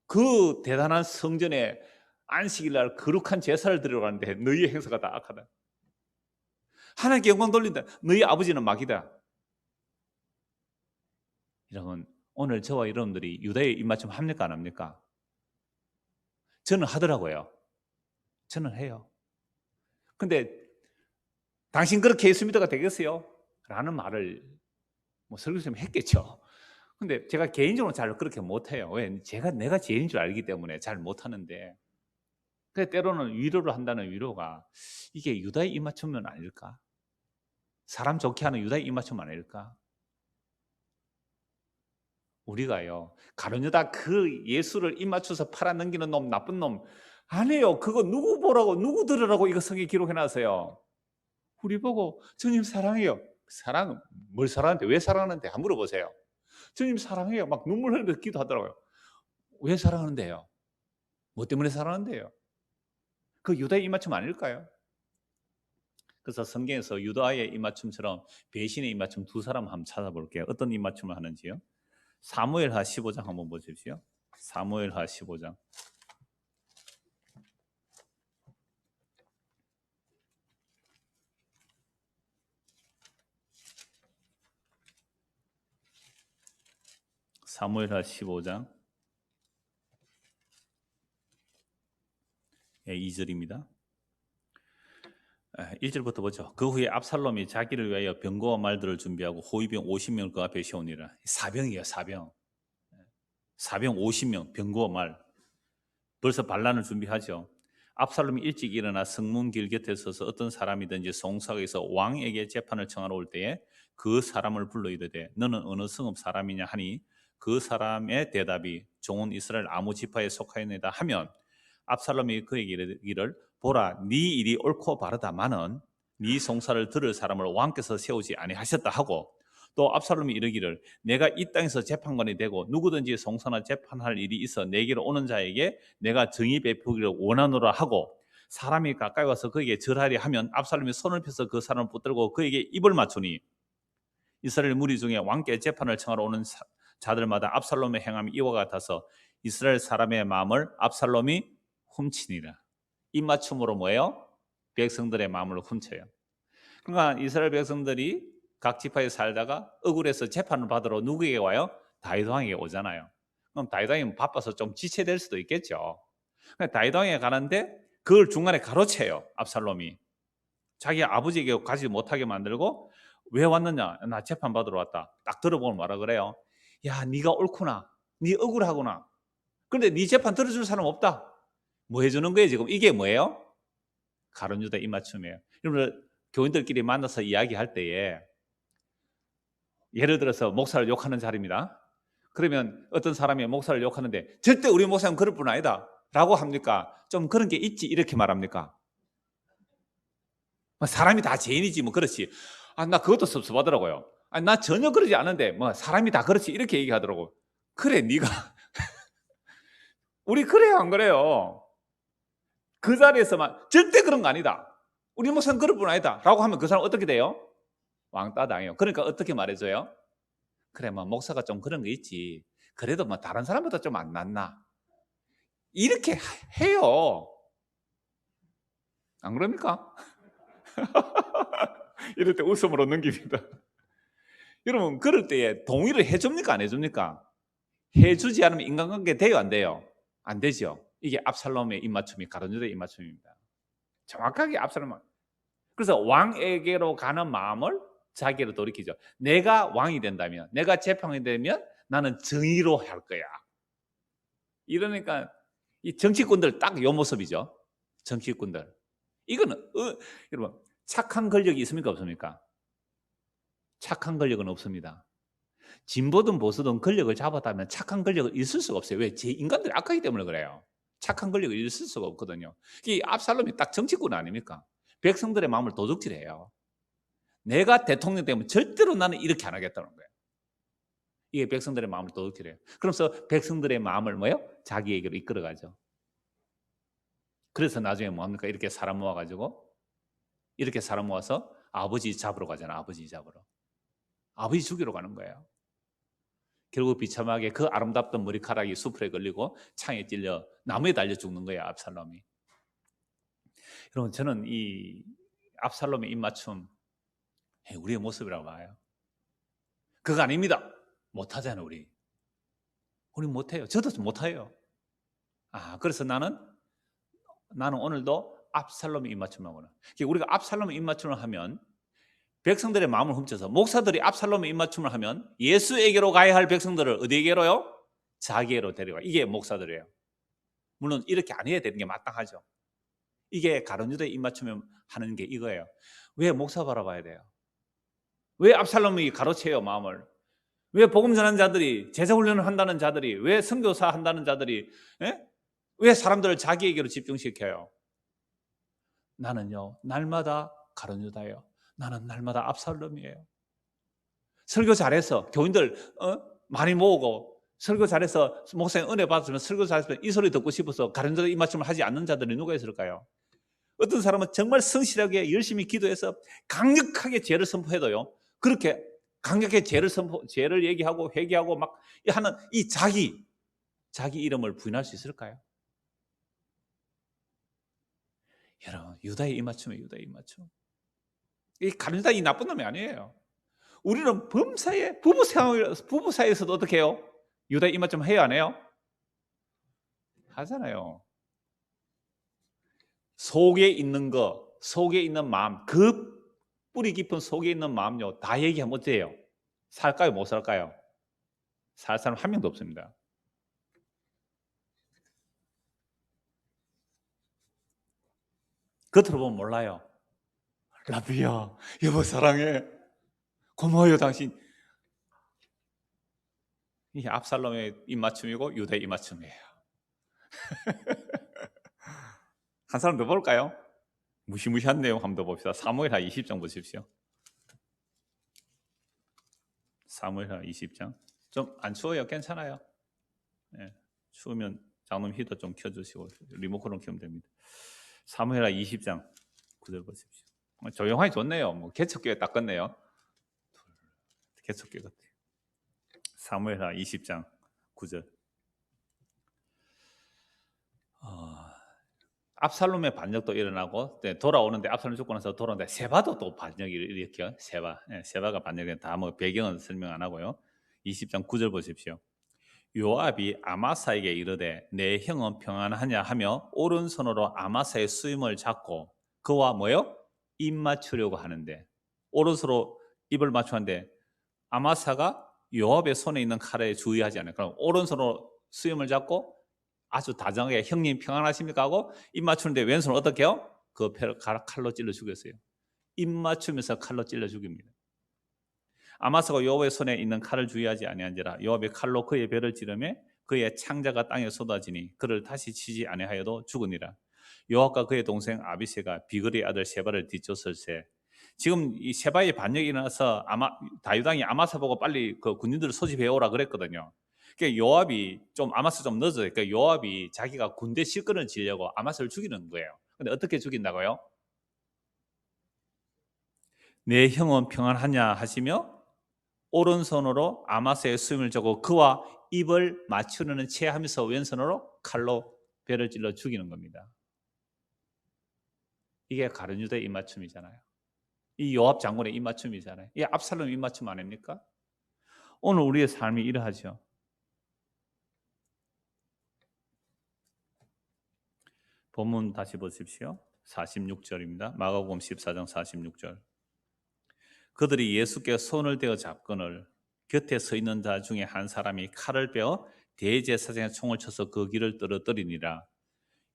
그 대단한 성전에 안식일 날 거룩한 제사를 드리러 가는데 너희의 행사가 다 악하다. 하나님께 영광 돌린다. 너희 아버지는 마귀다. 여러분, 오늘 저와 여러분들이 유다의 입맞춤 합니까 안 합니까? 저는 하더라고요. 저는 해요. 근데 당신 그렇게 예수 믿어가 되겠어요? 라는 말을 설교쌤이 했겠죠. 근데 제가 개인적으로 잘 그렇게 못해요. 왜? 내가 죄인 줄 알기 때문에 잘 못하는데. 근데 때로는 위로를 한다는 위로가 이게 유다의 입맞춤은 아닐까? 사람 좋게 하는 유다의 입맞춤 아닐까? 우리가요, 가룟유다 그 예수를 입맞춰서 팔아넘기는 놈, 나쁜 놈 아니에요. 그거 누구 보라고, 누구 들으라고 이거 성경에 기록해놨어요. 우리 보고 주님 사랑해요. 뭘 사랑하는데, 왜 사랑하는데? 한번 물어보세요. 주님 사랑해요. 막 눈물 흘리면서 기도하더라고요. 왜 사랑하는데요? 뭐 때문에 사랑하는데요? 그 유다의 입맞춤 아닐까요? 그래서 성경에서 유다의 입맞춤처럼 배신의 입맞춤 두 사람 한번 찾아볼게요. 어떤 입맞춤을 하는지요? 사무엘하 15장 한번 보십시오. 사무엘하 15장. 사무엘하 15장 2절입니다. 1절부터 보죠. 그 후에 압살롬이 자기를 위하여 병거와 말들을 준비하고 호위병 50명을 그 앞에 세우니라. 사병이에요, 사병. 사병 50명, 병거와 말. 벌써 반란을 준비하죠. 압살롬이 일찍 일어나 성문길 곁에 서서 어떤 사람이든지 송사에서 왕에게 재판을 청하러 올 때에 그 사람을 불러 이르되 너는 어느 성읍 사람이냐 하니 그 사람의 대답이 종은 이스라엘 아무 지파에 속하였느니라 하면 압살롬이 그에게 이르기를 보라 네 일이 옳고 바르다마는 네 송사를 들을 사람을 왕께서 세우지 아니하셨다 하고 또 압살롬이 이르기를 내가 이 땅에서 재판관이 되고 누구든지 송사나 재판할 일이 있어 내게로 오는 자에게 내가 정의 베푸기를 원하노라 하고 사람이 가까이 와서 그에게 절하리 하면 압살롬이 손을 펴서 그 사람을 붙들고 그에게 입을 맞추니 이스라엘 무리 중에 왕께 재판을 청하러 오는 자들마다 압살롬의 행함이 이와 같아서 이스라엘 사람의 마음을 압살롬이 훔치니라. 입맞춤으로 뭐예요? 백성들의 마음을 훔쳐요. 그러니까 이스라엘 백성들이 각 지파에 살다가 억울해서 재판을 받으러 누구에게 와요? 다윗 왕에게 오잖아요. 그럼 다윗 왕이 바빠서 좀 지체될 수도 있겠죠. 다윗 왕에게 가는데 그걸 중간에 가로채요. 압살롬이. 자기 아버지에게 가지 못하게 만들고 왜 왔느냐? 나 재판 받으러 왔다. 딱 들어보면 뭐라 그래요? 야, 네가 옳구나. 네 억울하구나. 그런데 네 재판 들어줄 사람 없다. 뭐 해주는 거예요 지금? 이게 뭐예요? 가룟유다 입맞춤이에요. 여러분 교인들끼리 만나서 이야기할 때에 예를 들어서 목사를 욕하는 자리입니다. 그러면 어떤 사람이 목사를 욕하는데 절대 우리 목사는 그럴 분 아니다 라고 합니까? 좀 그런 게 있지 이렇게 말합니까? 사람이 다 죄인이지 뭐 그렇지. 나 그것도 섭섭하더라고요. 나 전혀 그러지 않은데 뭐 사람이 다 그렇지 이렇게 얘기하더라고. 그래 네가 우리 그래요 안 그래요? 그 자리에서만 절대 그런 거 아니다. 우리 목사는 그럴 분 아니다 라고 하면 그 사람 어떻게 돼요? 왕따 당해요. 그러니까 어떻게 말해줘요? 그래 뭐 목사가 좀 그런 거 있지. 그래도 뭐 다른 사람보다 좀 안 낫나? 이렇게 해요. 안 그럽니까? 이럴 때 웃음으로 넘깁니다. 여러분 그럴 때에 동의를 해줍니까 안 해줍니까? 해주지 않으면 인간관계 돼요 안 돼요? 안 되죠. 이게 압살롬의 입맞춤이 가룟유다의 입맞춤입니다. 정확하게 압살롬. 그래서 왕에게로 가는 마음을 자기로 돌이키죠. 내가 왕이 된다면, 내가 재판이 되면 나는 정의로 할 거야. 이러니까 이 정치꾼들 딱 요 모습이죠. 정치꾼들. 이거는 여러분 착한 권력이 있습니까 없습니까? 착한 권력은 없습니다. 진보든 보수든 권력을 잡았다면 착한 권력은 있을 수가 없어요. 왜? 인간들이 악하기 때문에 그래요. 착한 권력이 있을 수가 없거든요. 이 압살롬이 딱 정치꾼 아닙니까? 백성들의 마음을 도둑질해요. 내가 대통령 되면 절대로 나는 이렇게 안 하겠다는 거예요. 이게 백성들의 마음을 도둑질해요. 그러면서 백성들의 마음을 뭐예요? 자기에게로 이끌어가죠. 그래서 나중에 뭐합니까? 이렇게 사람 모아서 아버지 잡으러 가잖아. 아버지 잡으러. 아버지 죽이러 가는 거예요. 결국 비참하게 그 아름답던 머리카락이 수풀에 걸리고 창에 찔려 나무에 달려 죽는 거예요. 압살롬이. 여러분, 저는 이 압살롬의 입맞춤 우리의 모습이라고 봐요. 그거 아닙니다. 못하잖아요. 우리 못해요. 저도 못해요. 그래서 나는 오늘도 압살롬의 입맞춤을 하거나, 우리가 압살롬의 입맞춤을 하면 백성들의 마음을 훔쳐서, 목사들이 압살롬의 입맞춤을 하면 예수에게로 가야 할 백성들을 어디에게로요? 자기에게로 데려가. 이게 목사들이에요. 물론 이렇게 안 해야 되는 게 마땅하죠. 이게 가룟 유다의 입맞춤을 하는 게 이거예요. 왜 목사 바라봐야 돼요? 왜 압살롬이 가로채요 마음을? 왜 복음 전하는 자들이, 제자 훈련을 한다는 자들이, 왜 선교사 한다는 자들이, 왜 사람들을 자기에게로 집중시켜요? 나는요, 날마다 가룟 유다예요. 나는 날마다 압살롬이에요. 설교 잘해서 교인들 많이 모으고, 설교 잘해서 목사님 은혜 받았으면, 설교 잘해서 이 소리 듣고 싶어서 가룟 유다 입맞춤을 하지 않는 자들이 누가 있을까요? 어떤 사람은 정말 성실하게 열심히 기도해서 강력하게 죄를 선포해도요, 그렇게 강력하게 죄를 얘기하고 회개하고 막 하는 이 자기 이름을 부인할 수 있을까요? 여러분, 유다의 입맞춤이에요. 유다의 입맞춤. 이 가룟 유다 이 나쁜 놈이 아니에요. 우리는 범사에 부부 사이에서도 어떻게 해요? 유다의 입맞춤 해요, 안 해요? 하잖아요. 속에 있는 거, 속에 있는 마음, 그 뿌리 깊은 속에 있는 마음요, 다 얘기하면 어때요? 살까요, 못 살까요? 살 사람 한 명도 없습니다. 겉으로 보면 몰라요. 라비야, 여보 사랑해, 고마워요 당신. 이게 압살롬의 입맞춤이고 유다의 입맞춤이에요. 한 사람 더 볼까요? 무시무시한 내용 한번 더 봅시다. 사무엘하 20장 보십시오. 사무엘하 20장. 좀 안 추워요? 괜찮아요? 네. 추우면 장놈 히터 좀 켜주시고 리모컨으로 켜면 됩니다. 사무엘하 20장 9절 보십시오. 조용하니 좋네요. 뭐 개척교회 딱 끝네요. 개척교회 같아요. 사무엘하 20장 9절. 압살롬의 반역도 일어나고, 돌아오는데, 압살롬 죽고 나서 돌아오는데 세바도 또 반역이 일으켜요. 세바가 반역이 다 뭐 배경은 설명 안 하고요. 20장 9절 보십시오. 요압이 아마사에게 이르되 내 형은 평안하냐 하며 오른손으로 아마사의 수임을 잡고 그와 뭐요? 입 맞추려고 하는데, 오른손으로 입을 맞추는데 아마사가 요압의 손에 있는 칼에 주의하지 않아요. 그럼 오른손으로 수임을 잡고 아주 다정하게 형님 평안하십니까 하고 입 맞추는데 왼손을 어떻게 해요? 그 배를 칼로 찔러 죽였어요. 입 맞추면서 칼로 찔러 죽입니다. 아마사가 요압의 손에 있는 칼을 주의하지 아니한지라 요압이 칼로 그의 배를 찌르매 그의 창자가 땅에 쏟아지니 그를 다시 치지 아니하여도 죽으니라. 요압과 그의 동생 아비새가 비그리의 아들 세바를 뒤쫓을세. 지금 이 세바의 반역이 일어나서 다윗왕이 아마사 보고 빨리 그 군인들을 소집해 오라 그랬거든요. 그러니까 요압이 좀 아마사 좀 늦어요. 그러니까 요압이 자기가 군대 실권을 지려고 아마사를 죽이는 거예요. 근데 어떻게 죽인다고요? 내 형은 평안하냐 하시며 오른손으로 아마사의 수임을 잡고 그와 입을 맞추려는 채 하면서 왼손으로 칼로 배를 찔러 죽이는 겁니다. 이게 가룟 유다의 입맞춤이잖아요. 이 요압 장군의 입맞춤이잖아요. 이 압살롬 입맞춤 아닙니까? 오늘 우리의 삶이 이러하죠. 본문 다시 보십시오. 46절입니다. 마가복음 14장 46절. 그들이 예수께 손을 대어 잡거늘 곁에 서 있는 자 중에 한 사람이 칼을 빼어 대제사장의 총을 쳐서 그 길을 떨어뜨리니라.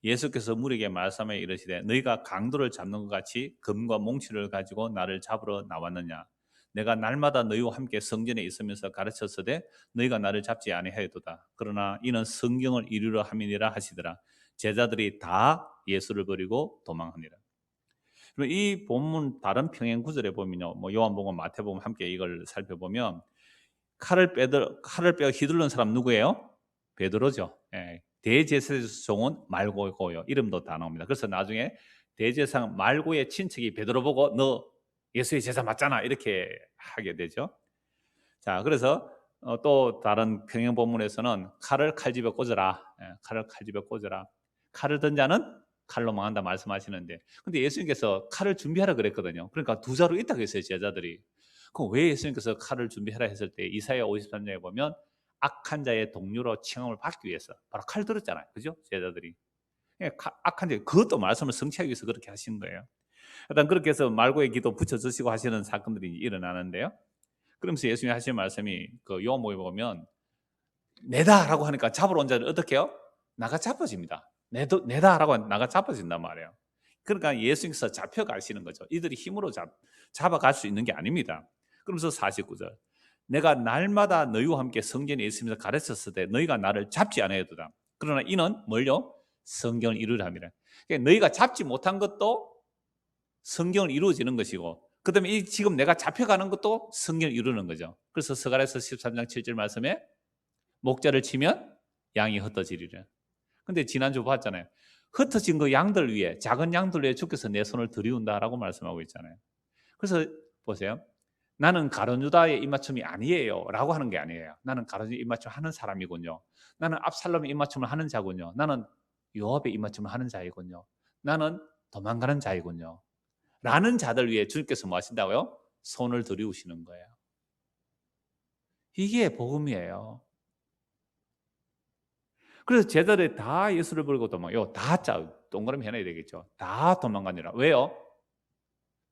예수께서 무리에게 말씀하여 이르시되 너희가 강도를 잡는 것 같이 금과 몽치를 가지고 나를 잡으러 나왔느냐. 내가 날마다 너희와 함께 성전에 있으면서 가르쳤으되 너희가 나를 잡지 아니하였도다. 그러나 이는 성경을 이루려 함이니라 하시더라. 제자들이 다 예수를 버리고 도망하니라. 이 본문 다른 평행 구절에 보면요, 뭐 요한복음, 마태복음 함께 이걸 살펴보면 칼을 빼어 휘두른 사람 누구예요? 베드로죠. 대제사장은 말고요. 이름도 다 나옵니다. 그래서 나중에 대제사장 말고의 친척이 베드로 보고 너 예수의 제자 맞잖아 이렇게 하게 되죠. 자, 그래서 또 다른 평행 본문에서는 칼을 칼집에 꽂으라. 칼을 칼집에 꽂으라. 칼을 든 자는 칼로 망한다 말씀하시는데, 근데 예수님께서 칼을 준비하라 그랬거든요. 그러니까 두 자루 있다고 했어요, 제자들이. 그럼 왜 예수님께서 칼을 준비하라 했을 때 이사야 53장에 보면 악한 자의 동료로 칭함을 받기 위해서 바로 칼 들었잖아요. 그죠? 제자들이. 악한 자, 그것도 말씀을 성취하기 위해서 그렇게 하신 거예요. 일단 그렇게 해서 말고의 기도 붙여주시고 하시는 사건들이 일어나는데요. 그러면서 예수님이 하신 말씀이 그 요한복음에 보면 내다라고 하니까 잡으러 온 자는 어떻게 해요? 나가 잡아집니다. 내다라고 하면 나가 잡아진단 말이에요. 그러니까 예수님께서 잡혀가시는 거죠. 이들이 힘으로 잡아갈 수 있는 게 아닙니다. 그러면서 49절 내가 날마다 너희와 함께 성전에 있으면서 가르쳤을 때 너희가 나를 잡지 않아야도다. 그러나 이는 뭘요? 성경을 이루려 합니다. 그러니까 너희가 잡지 못한 것도 성경을 이루어지는 것이고, 그 다음에 지금 내가 잡혀가는 것도 성경을 이루는 거죠. 그래서 스가랴서 13장 7절 말씀에 목자를 치면 양이 흩어지리라. 근데 지난주 봤잖아요. 흩어진 그 양들 위에, 작은 양들 위에 주께서 내 손을 들이운다라고 말씀하고 있잖아요. 그래서 보세요. 나는 가룟 유다의 입맞춤이 아니에요 라고 하는 게 아니에요. 나는 가룟 입맞춤 하는 사람이군요. 나는 압살롬의 입맞춤을 하는 자군요. 나는 요압의 입맞춤을 하는 자이군요. 나는 도망가는 자이군요. 라는 자들 위해 주님께서 뭐 하신다고요? 손을 들이우시는 거예요. 이게 복음이에요. 그래서 제자들이 다 예수를 버리고 도망가요. 다 동그라미 해놔야 되겠죠. 다 도망가니라. 왜요?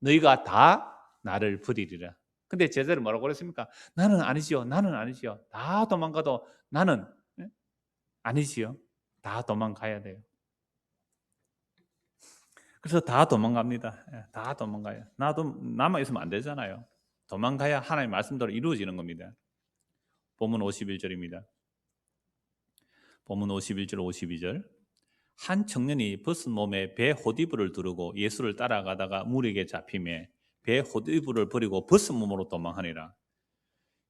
너희가 다 나를 버리리라. 근데 제자들이 뭐라고 그랬습니까? 나는 아니지요. 나는 아니지요. 다 도망가도 나는 아니지요. 다 도망가야 돼요. 그래서 다 도망갑니다. 다 도망가요. 나도 남아 있으면 안 되잖아요. 도망가야 하나님의 말씀대로 이루어지는 겁니다. 본문 51절입니다. 본문 51절 52절 한 청년이 벗은 몸에 배 호디브를 두르고 예수를 따라가다가 무리에게 잡히매 배 호디브를 버리고 벗은 몸으로 도망하니라.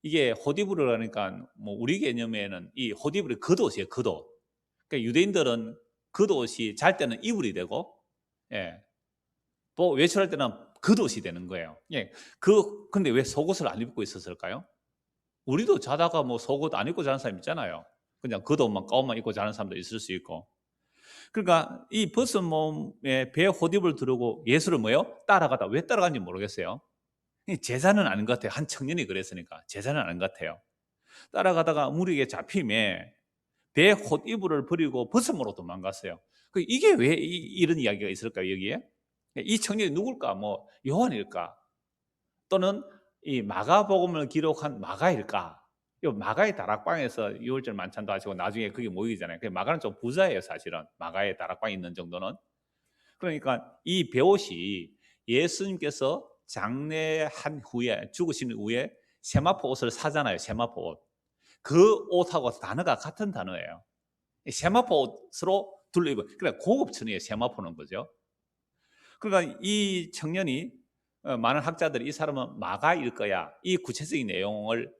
이게 호디브르라니까 뭐 우리 개념에는 이 호디브르 겉옷이에요. 겉옷. 그러니까 유대인들은 겉옷이 잘 때는 이불이 되고, 예, 또 외출할 때는 겉옷이 되는 거예요. 예, 근데 왜 속옷을 안 입고 있었을까요? 우리도 자다가 뭐 속옷 안 입고 자는 사람 있잖아요. 그냥 겉옷만 가운만 입고 자는 사람도 있을 수 있고. 그러니까 이 벗은 몸에 배 호딥을 두르고 예수를 뭐요? 따라가다. 왜 따라간지 모르겠어요. 제자는 아닌 것 같아요. 한 청년이 그랬으니까 제자는 아닌 것 같아요. 따라가다가 무리에게 잡힘에 배 호딥을 버리고 벗은 몸으로 도망갔어요. 이게 왜 이런 이야기가 있을까요? 여기에 이 청년이 누굴까? 뭐 요한일까? 또는 이 마가복음을 기록한 마가일까? 마가의 다락방에서 6월절 만찬도 하시고 나중에 그게 모이잖아요. 마가는 좀 부자예요, 사실은. 마가의 다락방에 있는 정도는. 그러니까 이 베옷이 예수님께서 장례한 후에, 죽으신 후에 세마포 옷을 사잖아요. 세마포 옷. 그 옷하고 단어가 같은 단어예요. 세마포 옷으로 둘러입은, 그러니까 고급천이에요. 세마포는 거죠. 그러니까 이 청년이 많은 학자들이 이 사람은 마가일 거야. 이 구체적인 내용을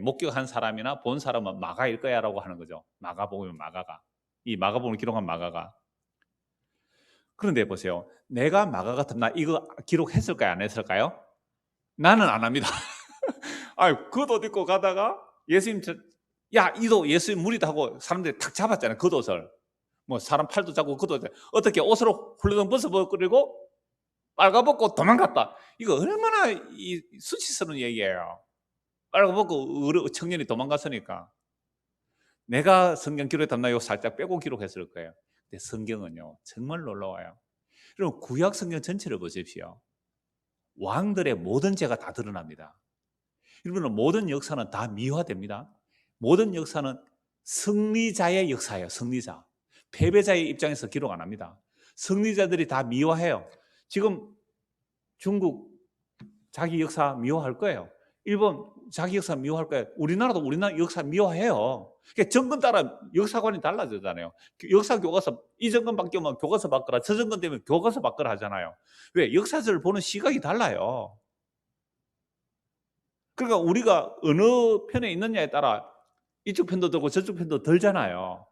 목격한 사람이나 본 사람은 마가일 거야라고 하는 거죠. 마가복음은 마가가. 이 마가복음을 기록한 마가가. 그런데 보세요. 내가 마가 같으면 나 이거 기록했을까요? 안 했을까요? 나는 안 합니다. 겉옷 입고 가다가 예수님 이도 예수님 무리다 하고 사람들이 탁 잡았잖아요. 겉옷을. 뭐 사람 팔도 잡고 겉옷 어떻게 옷으로 훌렁 벗어버리고 빨가벗고 도망갔다. 이거 얼마나 수치스러운 얘기예요. 빨가벗고 청년이 도망갔으니까. 내가 성경 기록했다면 이거 살짝 빼고 기록했을 거예요. 근데 성경은요 정말 놀라워요. 그럼 구약 성경 전체를 보십시오. 왕들의 모든 죄가 다 드러납니다. 여러분 모든 역사는 다 미화됩니다. 모든 역사는 승리자의 역사예요. 승리자. 패배자의 입장에서 기록 안 합니다. 승리자들이 다 미화해요. 지금 중국 자기 역사 미화할 거예요. 일본 자기 역사 미화할 거예요. 우리나라도 우리나라 역사 미화해요. 그러니까 정권 따라 역사관이 달라지잖아요. 역사 교과서 이 정권 바뀌면 교과서 바꾸라, 저 정권 되면 교과서 바꾸라 하잖아요. 왜? 역사를 보는 시각이 달라요. 그러니까 우리가 어느 편에 있느냐에 따라 이쪽 편도 들고 저쪽 편도 들잖아요.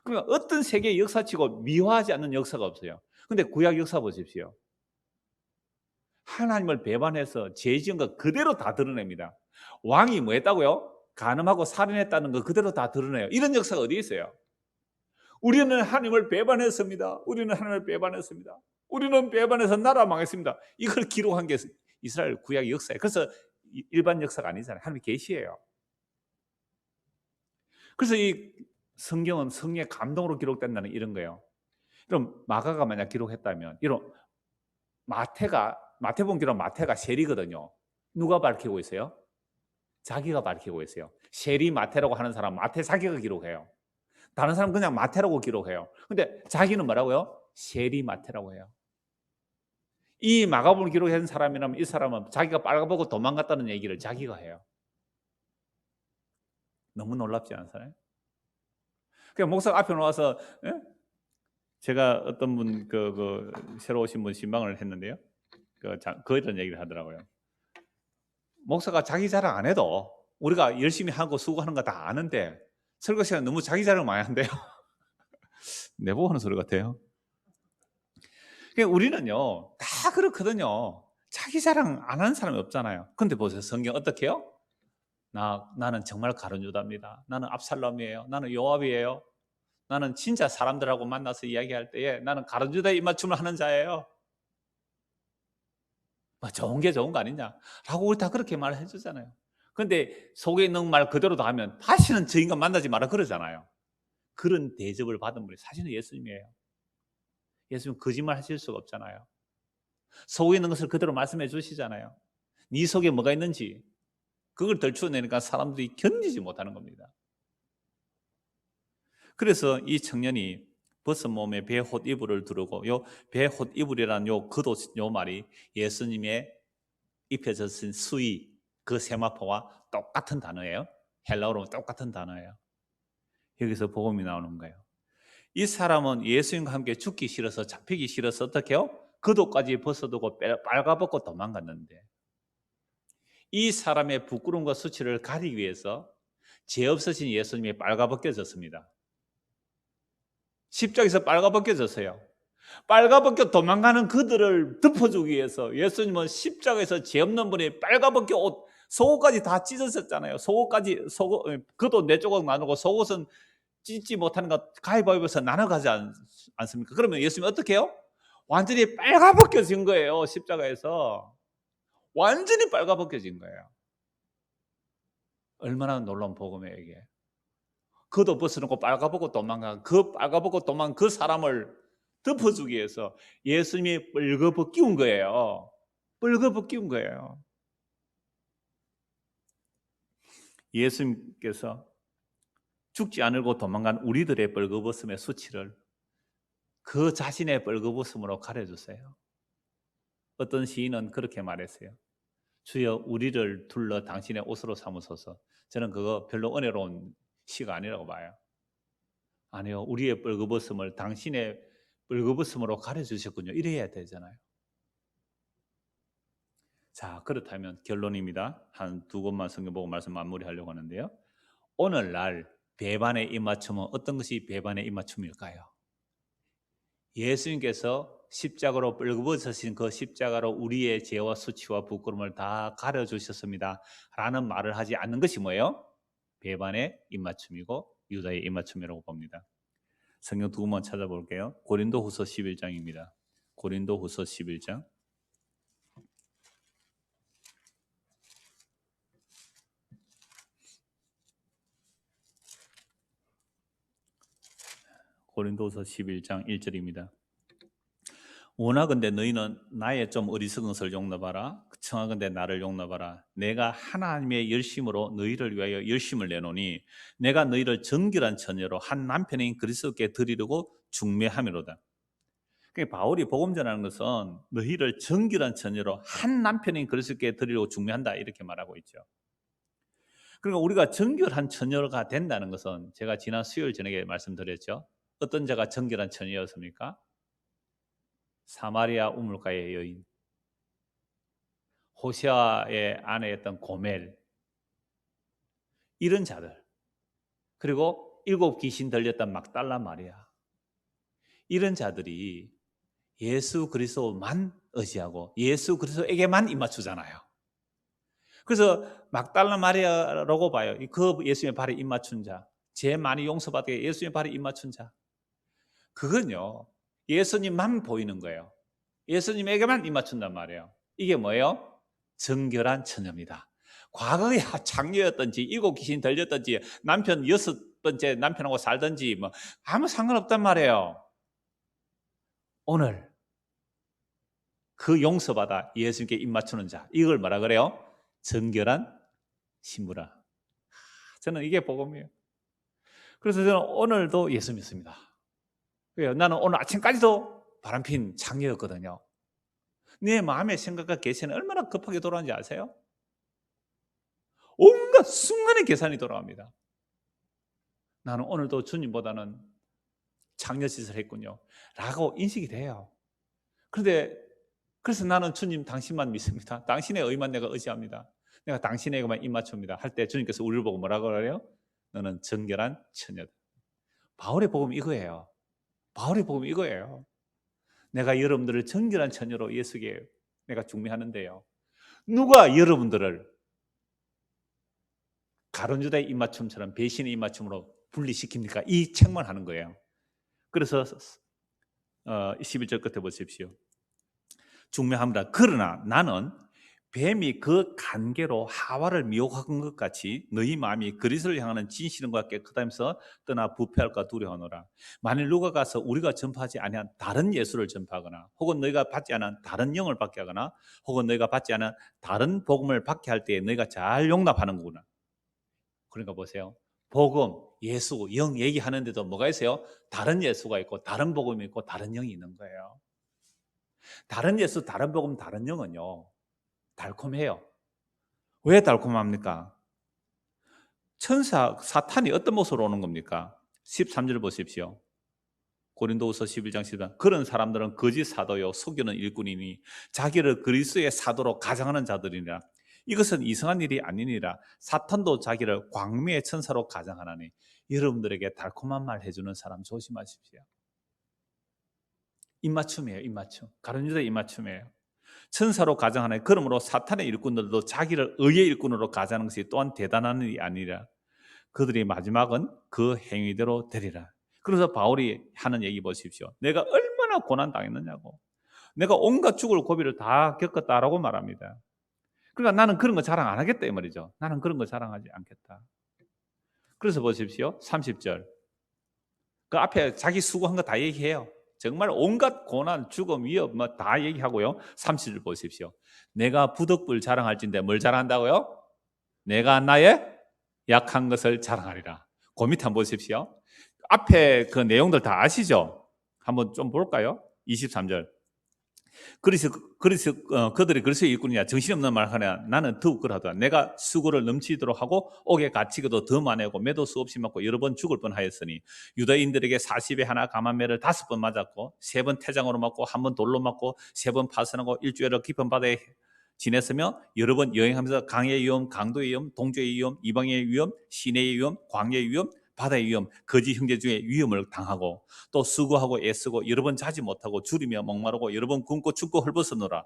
그러니까 어떤 세계의 역사치고 미화하지 않는 역사가 없어요. 근데 구약 역사 보십시오. 하나님을 배반해서 죄 지은 거 그대로 다 드러냅니다. 왕이 뭐 했다고요? 간음하고 살인했다는 거 그대로 다 드러내요. 이런 역사가 어디 있어요? 우리는 하나님을 배반했습니다. 우리는 하나님을 배반했습니다. 우리는 배반해서 나라 망했습니다. 이걸 기록한 게 이스라엘 구약 역사예요. 그래서 일반 역사가 아니잖아요. 하나님의 계시예요. 그래서 이 성경은 성령의 감동으로 기록된다는 이런 거예요. 그럼 마가가 만약 기록했다면, 이런 마태복음 기록 마태가 세리거든요. 누가 밝히고 있어요? 자기가 밝히고 있어요. 세리 마태라고 하는 사람 마태 자기가 기록해요. 다른 사람 그냥 마태라고 기록해요. 근데 자기는 뭐라고요? 세리 마태라고 해요. 이 마가복음을 기록한 사람이라면 이 사람은 자기가 빨가벗고 도망갔다는 얘기를 자기가 해요. 너무 놀랍지 않아요? 그냥 목사가 앞에 나와서, 예? 제가 어떤 분 새로 오신 분 신방을 했는데요. 이런 얘기를 하더라고요. 목사가 자기 자랑 안 해도 우리가 열심히 하고 수고하는 거 다 아는데 설교 시간 너무 자기 자랑 많이 한대요. 내보고 하는 소리 같아요. 그러니까 우리는요 다 그렇거든요. 자기 자랑 안 하는 사람이 없잖아요. 근데 보세요, 성경 어떻게 해요? 나는 정말 가룟 유다입니다. 나는 압살롬이에요. 나는 요압이에요. 나는 진짜 사람들하고 만나서 이야기할 때에 나는 가룟 유다의 입맞춤을 하는 자예요. 좋은 게 좋은 거 아니냐라고 우리 다 그렇게 말해 주잖아요. 근데 속에 있는 말 그대로 다 하면 다시는 저 인간 만나지 마라 그러잖아요. 그런 대접을 받은 분이 사실은 예수님이에요. 예수님 거짓말 하실 수가 없잖아요. 속에 있는 것을 그대로 말씀해 주시잖아요. 네 속에 뭐가 있는지 그걸 들추어내니까 사람들이 견디지 못하는 겁니다. 그래서 이 청년이 벗은 몸에 베옷 이불을 두르고, 요 베옷 이불이라는 요 겉옷 요 말이 예수님의 입혀졌은 수의 그 세마포와 똑같은 단어예요. 헬라어로 똑같은 단어예요. 여기서 복음이 나오는 거예요. 이 사람은 예수님과 함께 죽기 싫어서 잡히기 싫어서 어떻게 해요? 겉옷까지 벗어두고 빨가벗고 도망갔는데, 이 사람의 부끄러움과 수치를 가리기 위해서 죄 없으신 예수님이 빨가벗겨졌습니다. 십자가에서 빨가벗겨졌어요. 빨가벗겨 도망가는 그들을 덮어주기 위해서 예수님은 십자가에서 죄 없는 분이 빨가벗겨 옷, 속옷까지 다 찢었었잖아요. 그도 네 조각 나누고 속옷은 찢지 못하는 것 가위바위보에서 나눠가지 않습니까? 그러면 예수님이 어떻게 해요? 완전히 빨가벗겨진 거예요. 십자가에서 완전히 빨가벗겨진 거예요. 얼마나 놀라운 복음이에요 이게. 그도 벗어놓고 빨가벗고 도망간 그 사람을 덮어주기 위해서 예수님이 빨가벗기운 거예요. 빨가벗기운 거예요. 예수님께서 죽지 않으려고 도망간 우리들의 벌거벗음의 수치를 그 자신의 벌거벗음으로 가려주세요. 어떤 시인은 그렇게 말했어요. 주여 우리를 둘러 당신의 옷으로 삼으소서. 저는 그거 별로 은혜로운 시가 아니라고 봐요. 아니요, 우리의 벌거벗음을 당신의 벌거벗음으로 가려주셨군요. 이래야 되잖아요. 자, 그렇다면 결론입니다. 한 두 곳만 성경 보고 말씀 마무리하려고 하는데요. 오늘날 배반의 입맞춤은 어떤 것이 배반의 입맞춤일까요? 예수님께서 십자가로 뻘거벗으신 그 십자가로 우리의 죄와 수치와 부끄러움을 다 가려주셨습니다 라는 말을 하지 않는 것이 뭐예요? 배반의 입맞춤이고 유다의 입맞춤이라고 봅니다. 성경 두 번만 찾아볼게요. 고린도후서 11장입니다. 고린도후서 11장. 고린도서 11장 1절입니다. 원하건대 너희는 나의 좀 어리석은 것을 용납하라. 청하건대 나를 용납하라. 내가 하나님의 열심으로 너희를 위하여 열심을 내노니 내가 너희를 정결한 처녀로 한 남편인 그리스도께 드리려고 중매함이로다. 그러니까 바울이 복음 전하는 것은 너희를 정결한 처녀로 한 남편인 그리스도께 드리려고 중매한다 이렇게 말하고 있죠. 그러니까 우리가 정결한 처녀가 된다는 것은 제가 지난 수요일 저녁에 말씀드렸죠. 어떤 자가 정결한 처녀였습니까? 사마리아 우물가의 여인, 호세아의 아내였던 고멜, 이런 자들, 그리고 7 귀신 들렸던 막달라 마리아, 이런 자들이 예수 그리스도만 의지하고 예수 그리스도에게만 입맞추잖아요. 그래서 막달라 마리아라고 봐요. 그 예수님의 발에 입맞춘 자, 죄 많이 용서받게 예수님의 발에 입맞춘 자. 그건요, 예수님만 보이는 거예요. 예수님에게만 입맞춘단 말이에요. 이게 뭐예요? 정결한 처녀입니다. 과거에 장녀였든지 일곱 귀신 들렸든지 남편 여섯 번째 남편하고 살든지 뭐 아무 상관없단 말이에요. 오늘 그 용서받아 예수님께 입맞추는 자, 이걸 뭐라 그래요? 정결한 신부라. 저는 이게 복음이에요. 그래서 저는 오늘도 예수 믿습니다. 왜요? 나는 오늘 아침까지도 바람핀 장녀였거든요. 내 마음의 생각과 계산이 얼마나 급하게 돌아가는지 아세요? 온갖 순간의 계산이 돌아갑니다. 나는 오늘도 주님보다는 장녀짓을 했군요 라고 인식이 돼요. 그래서 나는 주님 당신만 믿습니다. 당신의 의만 내가 의지합니다. 내가 당신에게만 입맞춥니다 할 때 주님께서 우리를 보고 뭐라고 그래요? 너는 정결한 처녀다. 바울의 복음이 이거예요. 바울의 복음이 이거예요. 내가 여러분들을 정결한 처녀로 예수께 내가 중매하는데요, 누가 여러분들을 가룟유다의 입맞춤처럼 배신의 입맞춤으로 분리시킵니까? 이 책만 하는 거예요. 그래서 11절 끝에 보십시오. 중매합니다. 그러나 나는 뱀이 그 간계로 하와를 미혹한 것 같이 너희 마음이 그리스도를 향하는 진실과 깨끗하면서 떠나 부패할까 두려워하노라. 만일 누가 가서 우리가 전파하지 아니한 다른 예수를 전파하거나 혹은 너희가 받지 않은 다른 영을 받게 하거나 혹은 너희가 받지 않은 다른 복음을 받게 할 때 너희가 잘 용납하는 거구나. 그러니까 보세요. 복음, 예수, 영 얘기하는데도 뭐가 있어요? 다른 예수가 있고 다른 복음이 있고 다른 영이 있는 거예요. 다른 예수, 다른 복음, 다른 영은요, 달콤해요. 왜 달콤합니까? 천사, 사탄이 어떤 모습으로 오는 겁니까? 13절 보십시오. 고린도후서 11장 13절. 그런 사람들은 거짓 사도요 속이는 일꾼이니 자기를 그리스도의 사도로 가장하는 자들이니라. 이것은 이상한 일이 아니니라. 사탄도 자기를 광명의 천사로 가장하나니. 여러분들에게 달콤한 말 해주는 사람 조심하십시오. 입맞춤이에요. 입맞춤. 가룟유다 입맞춤이에요. 천사로 가장하나니. 그러므로 사탄의 일꾼들도 자기를 의의 일꾼으로 가장하는 것이 또한 대단한 일이 아니라 그들이 마지막은 그 행위대로 되리라. 그래서 바울이 하는 얘기 보십시오. 내가 얼마나 고난당했느냐고. 내가 온갖 죽을 고비를 다 겪었다라고 말합니다. 그러니까 나는 그런 거 자랑 안 하겠다 이 말이죠. 나는 그런 거 자랑하지 않겠다. 그래서 보십시오. 30절. 그 앞에 자기 수고한 거 다 얘기해요. 정말 온갖 고난, 죽음, 위협 뭐 다 얘기하고요. 30절 보십시오. 내가 부덕불 자랑할진데 뭘 자랑한다고요? 내가 나의 약한 것을 자랑하리라. 그 밑에 한번 보십시오. 앞에 그 내용들 다 아시죠? 한번 좀 볼까요? 23절. 그래서 그들이 그리스도의 일꾼이냐 정신없는 말 하냐 나는 더욱 그러하다. 내가 수고를 넘치도록 하고 옥에 갇히고도 더 많이 고 매도 수없이 맞고 여러 번 죽을 뻔하였으니 유다인들에게 40에 하나 감한매를 5번 맞았고 3번 태장으로 맞고 1번 돌로 맞고 3번 파선하고 일주일을 깊은 바다에 지냈으며 여러 번 여행하면서 강의 위험, 강도의 위험, 동족의 위험, 이방의 위험, 시내의 위험, 광야의 위험, 바다의 위험, 거짓 형제 중에 위험을 당하고 또 수고하고 애쓰고 여러 번 자지 못하고 줄이며 목마르고 여러 번 굶고 춥고 헐벗어노라.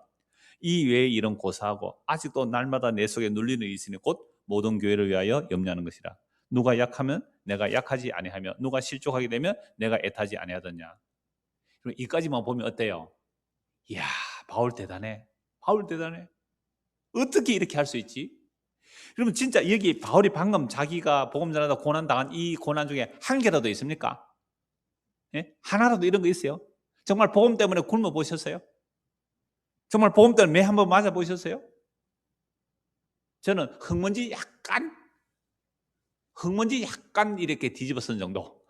이 외에 이런 고사하고 아직도 날마다 내 속에 눌리는 일이 있으니 곧 모든 교회를 위하여 염려하는 것이라. 누가 약하면 내가 약하지 아니하며 누가 실족하게 되면 내가 애타지 아니하더냐. 이까지만 보면 어때요? 이야, 바울 대단해. 바울 대단해. 어떻게 이렇게 할 수 있지? 그러면 진짜 여기 바울이 방금 자기가 복음 전하다 고난 당한 이 고난 중에 한 개라도 있습니까? 예? 하나라도 이런 거 있어요? 정말 복음 때문에 굶어 보셨어요? 정말 복음 때문에 매 한번 맞아 보셨어요? 저는 흙먼지 약간 이렇게 뒤집어 쓴 정도.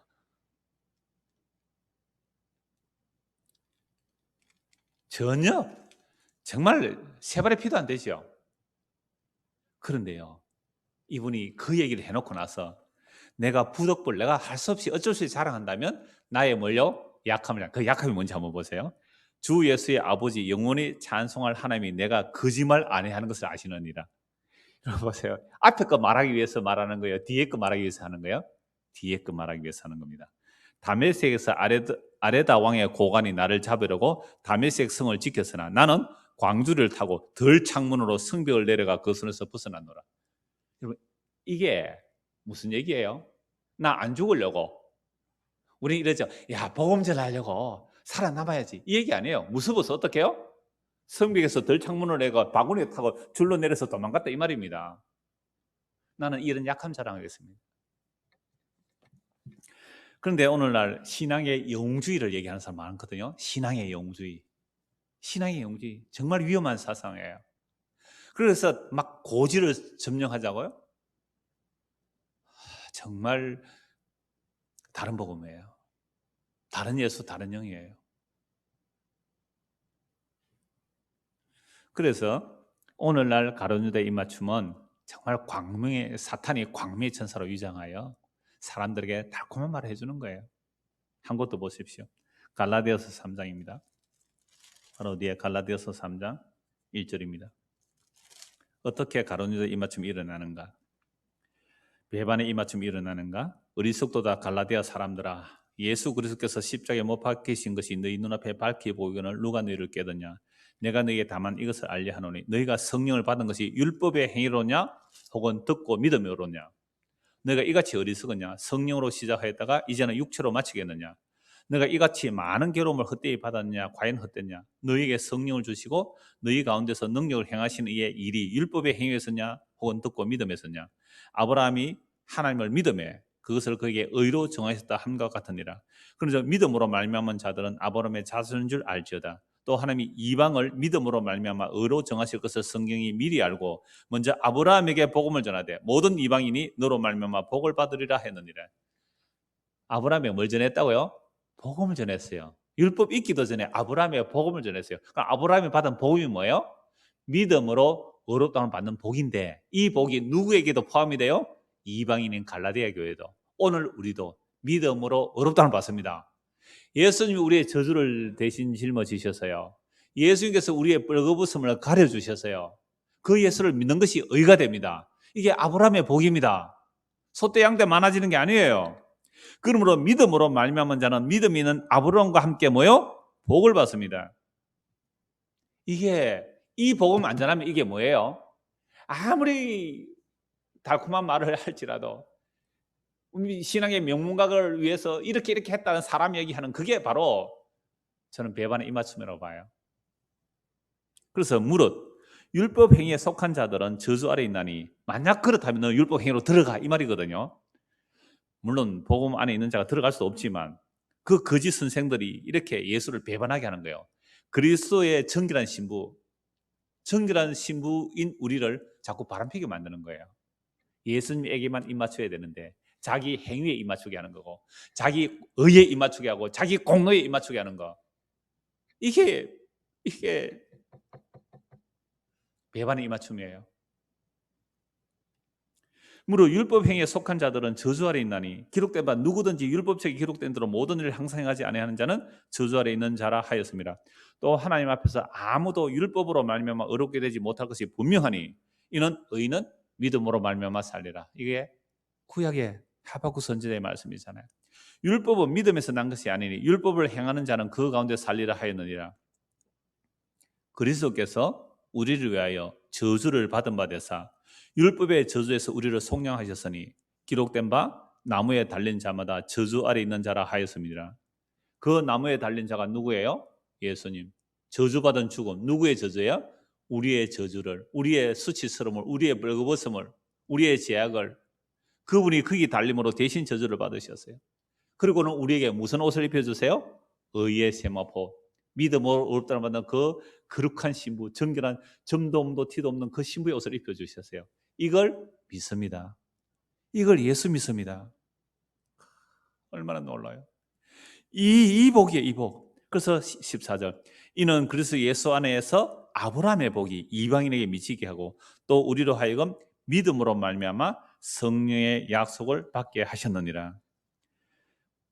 전혀 정말 세 발의 피도 안 되죠. 그런데요, 이분이 그 얘기를 해놓고 나서 내가 부덕불, 내가 할 수 없이 어쩔 수 없이 자랑한다면 나의 뭘요? 약함이라. 그 약함이 뭔지 한번 보세요. 주 예수의 아버지 영원히 찬송할 하나님이 내가 거짓말 안 해 하는 것을 아시느니라. 여러분 보세요. 앞에 거 말하기 위해서 말하는 거예요? 뒤에 거 말하기 위해서 하는 거예요? 뒤에 거 말하기 위해서 하는 겁니다. 다메섹에서 아레다 왕의 고관이 나를 잡으려고 다메섹 성을 지켰으나 나는 광주를 타고 덜 창문으로 성벽을 내려가 그 손에서 벗어났노라. 여러분, 이게 무슨 얘기예요? 나 안 죽으려고. 우리 이러죠. 야, 복음 전하려고 살아남아야지. 이 얘기 아니에요. 무서워서 어떻게 해요? 성벽에서 덜 창문을 내가 바구니 타고 줄로 내려서 도망갔다 이 말입니다. 나는 이런 약함 자랑하겠습니다. 그런데 오늘날 신앙의 영웅주의를 얘기하는 사람 많거든요. 신앙의 영웅주의. 신앙의 영웅주의. 정말 위험한 사상이에요. 그래서 막 고지를 점령하자고요? 정말 다른 복음이에요. 다른 예수, 다른 영이에요. 그래서 오늘날 가룟유다 입맞춤은 정말 광명의 사탄이 광명의 천사로 위장하여 사람들에게 달콤한 말을 해주는 거예요. 한 것도 보십시오. 갈라디아서 3장입니다. 바로 뒤에 갈라디아서 3장 1절입니다. 어떻게 가룟유다 입맞춤이 일어나는가? 배반의 입맞춤이 일어나는가? 어리석도다 갈라디아 사람들아, 예수 그리스도께서 십자가에 못 박히신 것이 너희 눈앞에 밝히 보이거늘 누가 너희를 깨닫냐? 내가 너희에게 다만 이것을 알려 하노니 너희가 성령을 받은 것이 율법의 행위로냐 혹은 듣고 믿음으로냐? 너희가 이같이 어리석었냐? 성령으로 시작하였다가 이제는 육체로 마치겠느냐? 너희가 이같이 많은 괴로움을 헛되이 받았냐? 과연 헛됐냐? 너희에게 성령을 주시고 너희 가운데서 능력을 행하시는 이의 일이 율법의 행위에서냐 혹은 듣고 믿음에서냐? 아브라함이 하나님을 믿음에 그것을 그에게 의로 정하셨다 함과 같으니라. 그래서 믿음으로 말미암은 자들은 아브라함의 자손인 줄 알지어다. 또 하나님이 이방을 믿음으로 말미암아 의로 정하실 것을 성경이 미리 알고 먼저 아브라함에게 복음을 전하되 모든 이방인이 너로 말미암아 복을 받으리라 했느니라. 아브라함에 뭘 전했다고요? 복음을 전했어요. 율법 있기도 전에 아브라함에 복음을 전했어요. 그러니까 아브라함이 받은 복음이 뭐예요? 믿음으로 의롭다함을 받는 복인데 이 복이 누구에게도 포함이 돼요? 이방인인 갈라디아 교회도 오늘 우리도 믿음으로 의롭다함을 받습니다. 예수님이 우리의 저주를 대신 짊어지셔서요. 예수님께서 우리의 벌거벗음을 가려주셔서요. 그 예수를 믿는 것이 의가 됩니다. 이게 아브라함의 복입니다. 소떼 양떼 많아지는 게 아니에요. 그러므로 믿음으로 말미암은 자는 믿음이 있는 아브라함과 함께 뭐요? 복을 받습니다. 이 복음 안 전하면 이게 뭐예요? 아무리 달콤한 말을 할지라도 우리 신앙의 명문각을 위해서 이렇게 했다는 사람 얘기하는 그게 바로 저는 배반의 입맞춤이라고 봐요. 그래서 무릇 율법 행위에 속한 자들은 저주 아래 있나니 만약 그렇다면 너 율법 행위로 들어가 이 말이거든요. 물론 복음 안에 있는 자가 들어갈 수 없지만 그 거짓 선생들이 이렇게 예수를 배반하게 하는 거예요. 그리스도의 정결한 신부인 우리를 자꾸 바람피게 만드는 거예요. 예수님에게만 입맞춰야 되는데 자기 행위에 입맞추게 하는 거고 자기 의에 입맞추게 하고 자기 공로에 입맞추게 하는 거. 이게 배반의 입맞춤이에요. 무릇 율법 행위에 속한 자들은 저주 아래 있나니 기록된 바 누구든지 율법책에 기록된 대로 모든 일을 항상 행하지 아니하는 자는 저주 아래 있는 자라 하였습니다. 또 하나님 앞에서 아무도 율법으로 말미암아 의롭게 되지 못할 것이 분명하니 이는 의인은 믿음으로 말미암아 살리라. 이게 구약의 하박국 선지자의 말씀이잖아요. 율법은 믿음에서 난 것이 아니니 율법을 행하는 자는 그 가운데 살리라 하였느니라. 그리스도께서 우리를 위하여 저주를 받은 바 되사 율법의 저주에서 우리를 속량하셨으니 기록된 바 나무에 달린 자마다 저주 아래 있는 자라 하였습니다. 그 나무에 달린 자가 누구예요? 예수님. 저주받은 죽음. 누구의 저주예요? 우리의 저주를, 우리의 수치스러움을, 우리의 벌거벗음을, 우리의 제약을 그분이 거기 달림으로 대신 저주를 받으셨어요. 그리고는 우리에게 무슨 옷을 입혀주세요? 의의 세마포. 믿음으로 의롭다는 받는 그 거룩한 신부, 정결한 점도 없도 티도 없는 그 신부의 옷을 입혀주셨어요. 이걸 믿습니다. 이걸 예수 믿습니다. 얼마나 놀라요. 이 복이에요, 이 복. 그래서 14절. 이는 그리스도 예수 안에서 아브라함의 복이 이방인에게 미치게 하고 또 우리로 하여금 믿음으로 말미암아 성령의 약속을 받게 하셨느니라.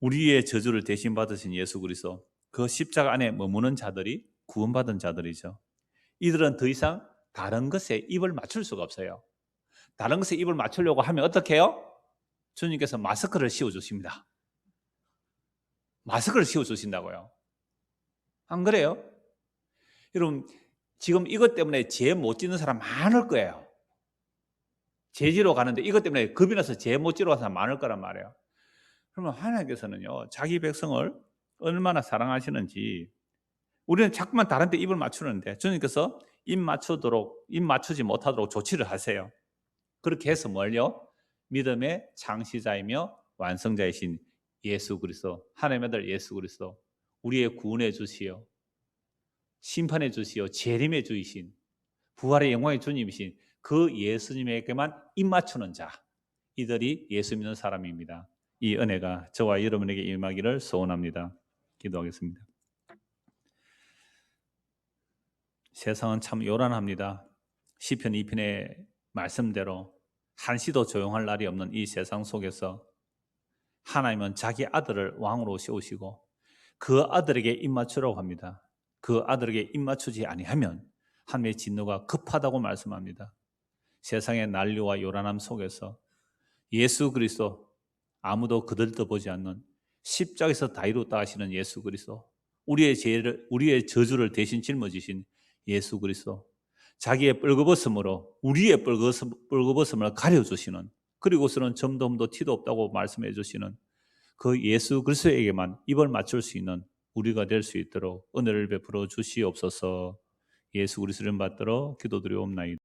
우리의 저주를 대신 받으신 예수 그리스도, 그 십자가 안에 머무는 자들이 구원받은 자들이죠. 이들은 더 이상 다른 것에 입을 맞출 수가 없어요. 다른 것에 입을 맞추려고 하면 어떻게 해요? 주님께서 마스크를 씌워주십니다. 마스크를 씌워주신다고요. 안 그래요? 여러분, 지금 이것 때문에 죄 못 짓는 사람 많을 거예요. 죄지로 가는데 이것 때문에 겁이 나서 죄 못 지러 가는 사람 많을 거란 말이에요. 그러면 하나님께서는요, 자기 백성을 얼마나 사랑하시는지, 우리는 자꾸만 다른 데 입을 맞추는데 주님께서 입 맞추지 못하도록 조치를 하세요. 그렇게 해서 뭘요? 믿음의 창시자이며 완성자이신 예수 그리스도, 하나님의 아들 예수 그리스도, 우리의 구원해 주시어 심판해 주시어 재림해 주이신 부활의 영광의 주님이신 그 예수님에게만 입 맞추는 자, 이들이 예수 믿는 사람입니다. 이 은혜가 저와 여러분에게 임하기를 소원합니다. 기도하겠습니다. 세상은 참 요란합니다. 시편 2편의 말씀대로 한시도 조용할 날이 없는 이 세상 속에서 하나님은 자기 아들을 왕으로 세우시고 그 아들에게 입맞추라고 합니다. 그 아들에게 입맞추지 아니하면 하나님의 진노가 급하다고 말씀합니다. 세상의 난리와 요란함 속에서 예수 그리스도, 아무도 그들도 보지 않는 십자가에서 다 이루었다 하시는 예수 그리스도, 우리의 저주를 대신 짊어지신 예수 그리스도, 자기의 뻘거벗음으로 우리의 뻘거벗음을 가려주시는, 그리고서는 점도 티도 없다고 말씀해 주시는 그 예수 그리스도에게만 입을 맞출 수 있는 우리가 될 수 있도록 은혜를 베풀어 주시옵소서. 예수 그리스도를 받들어 기도드리옵나이다.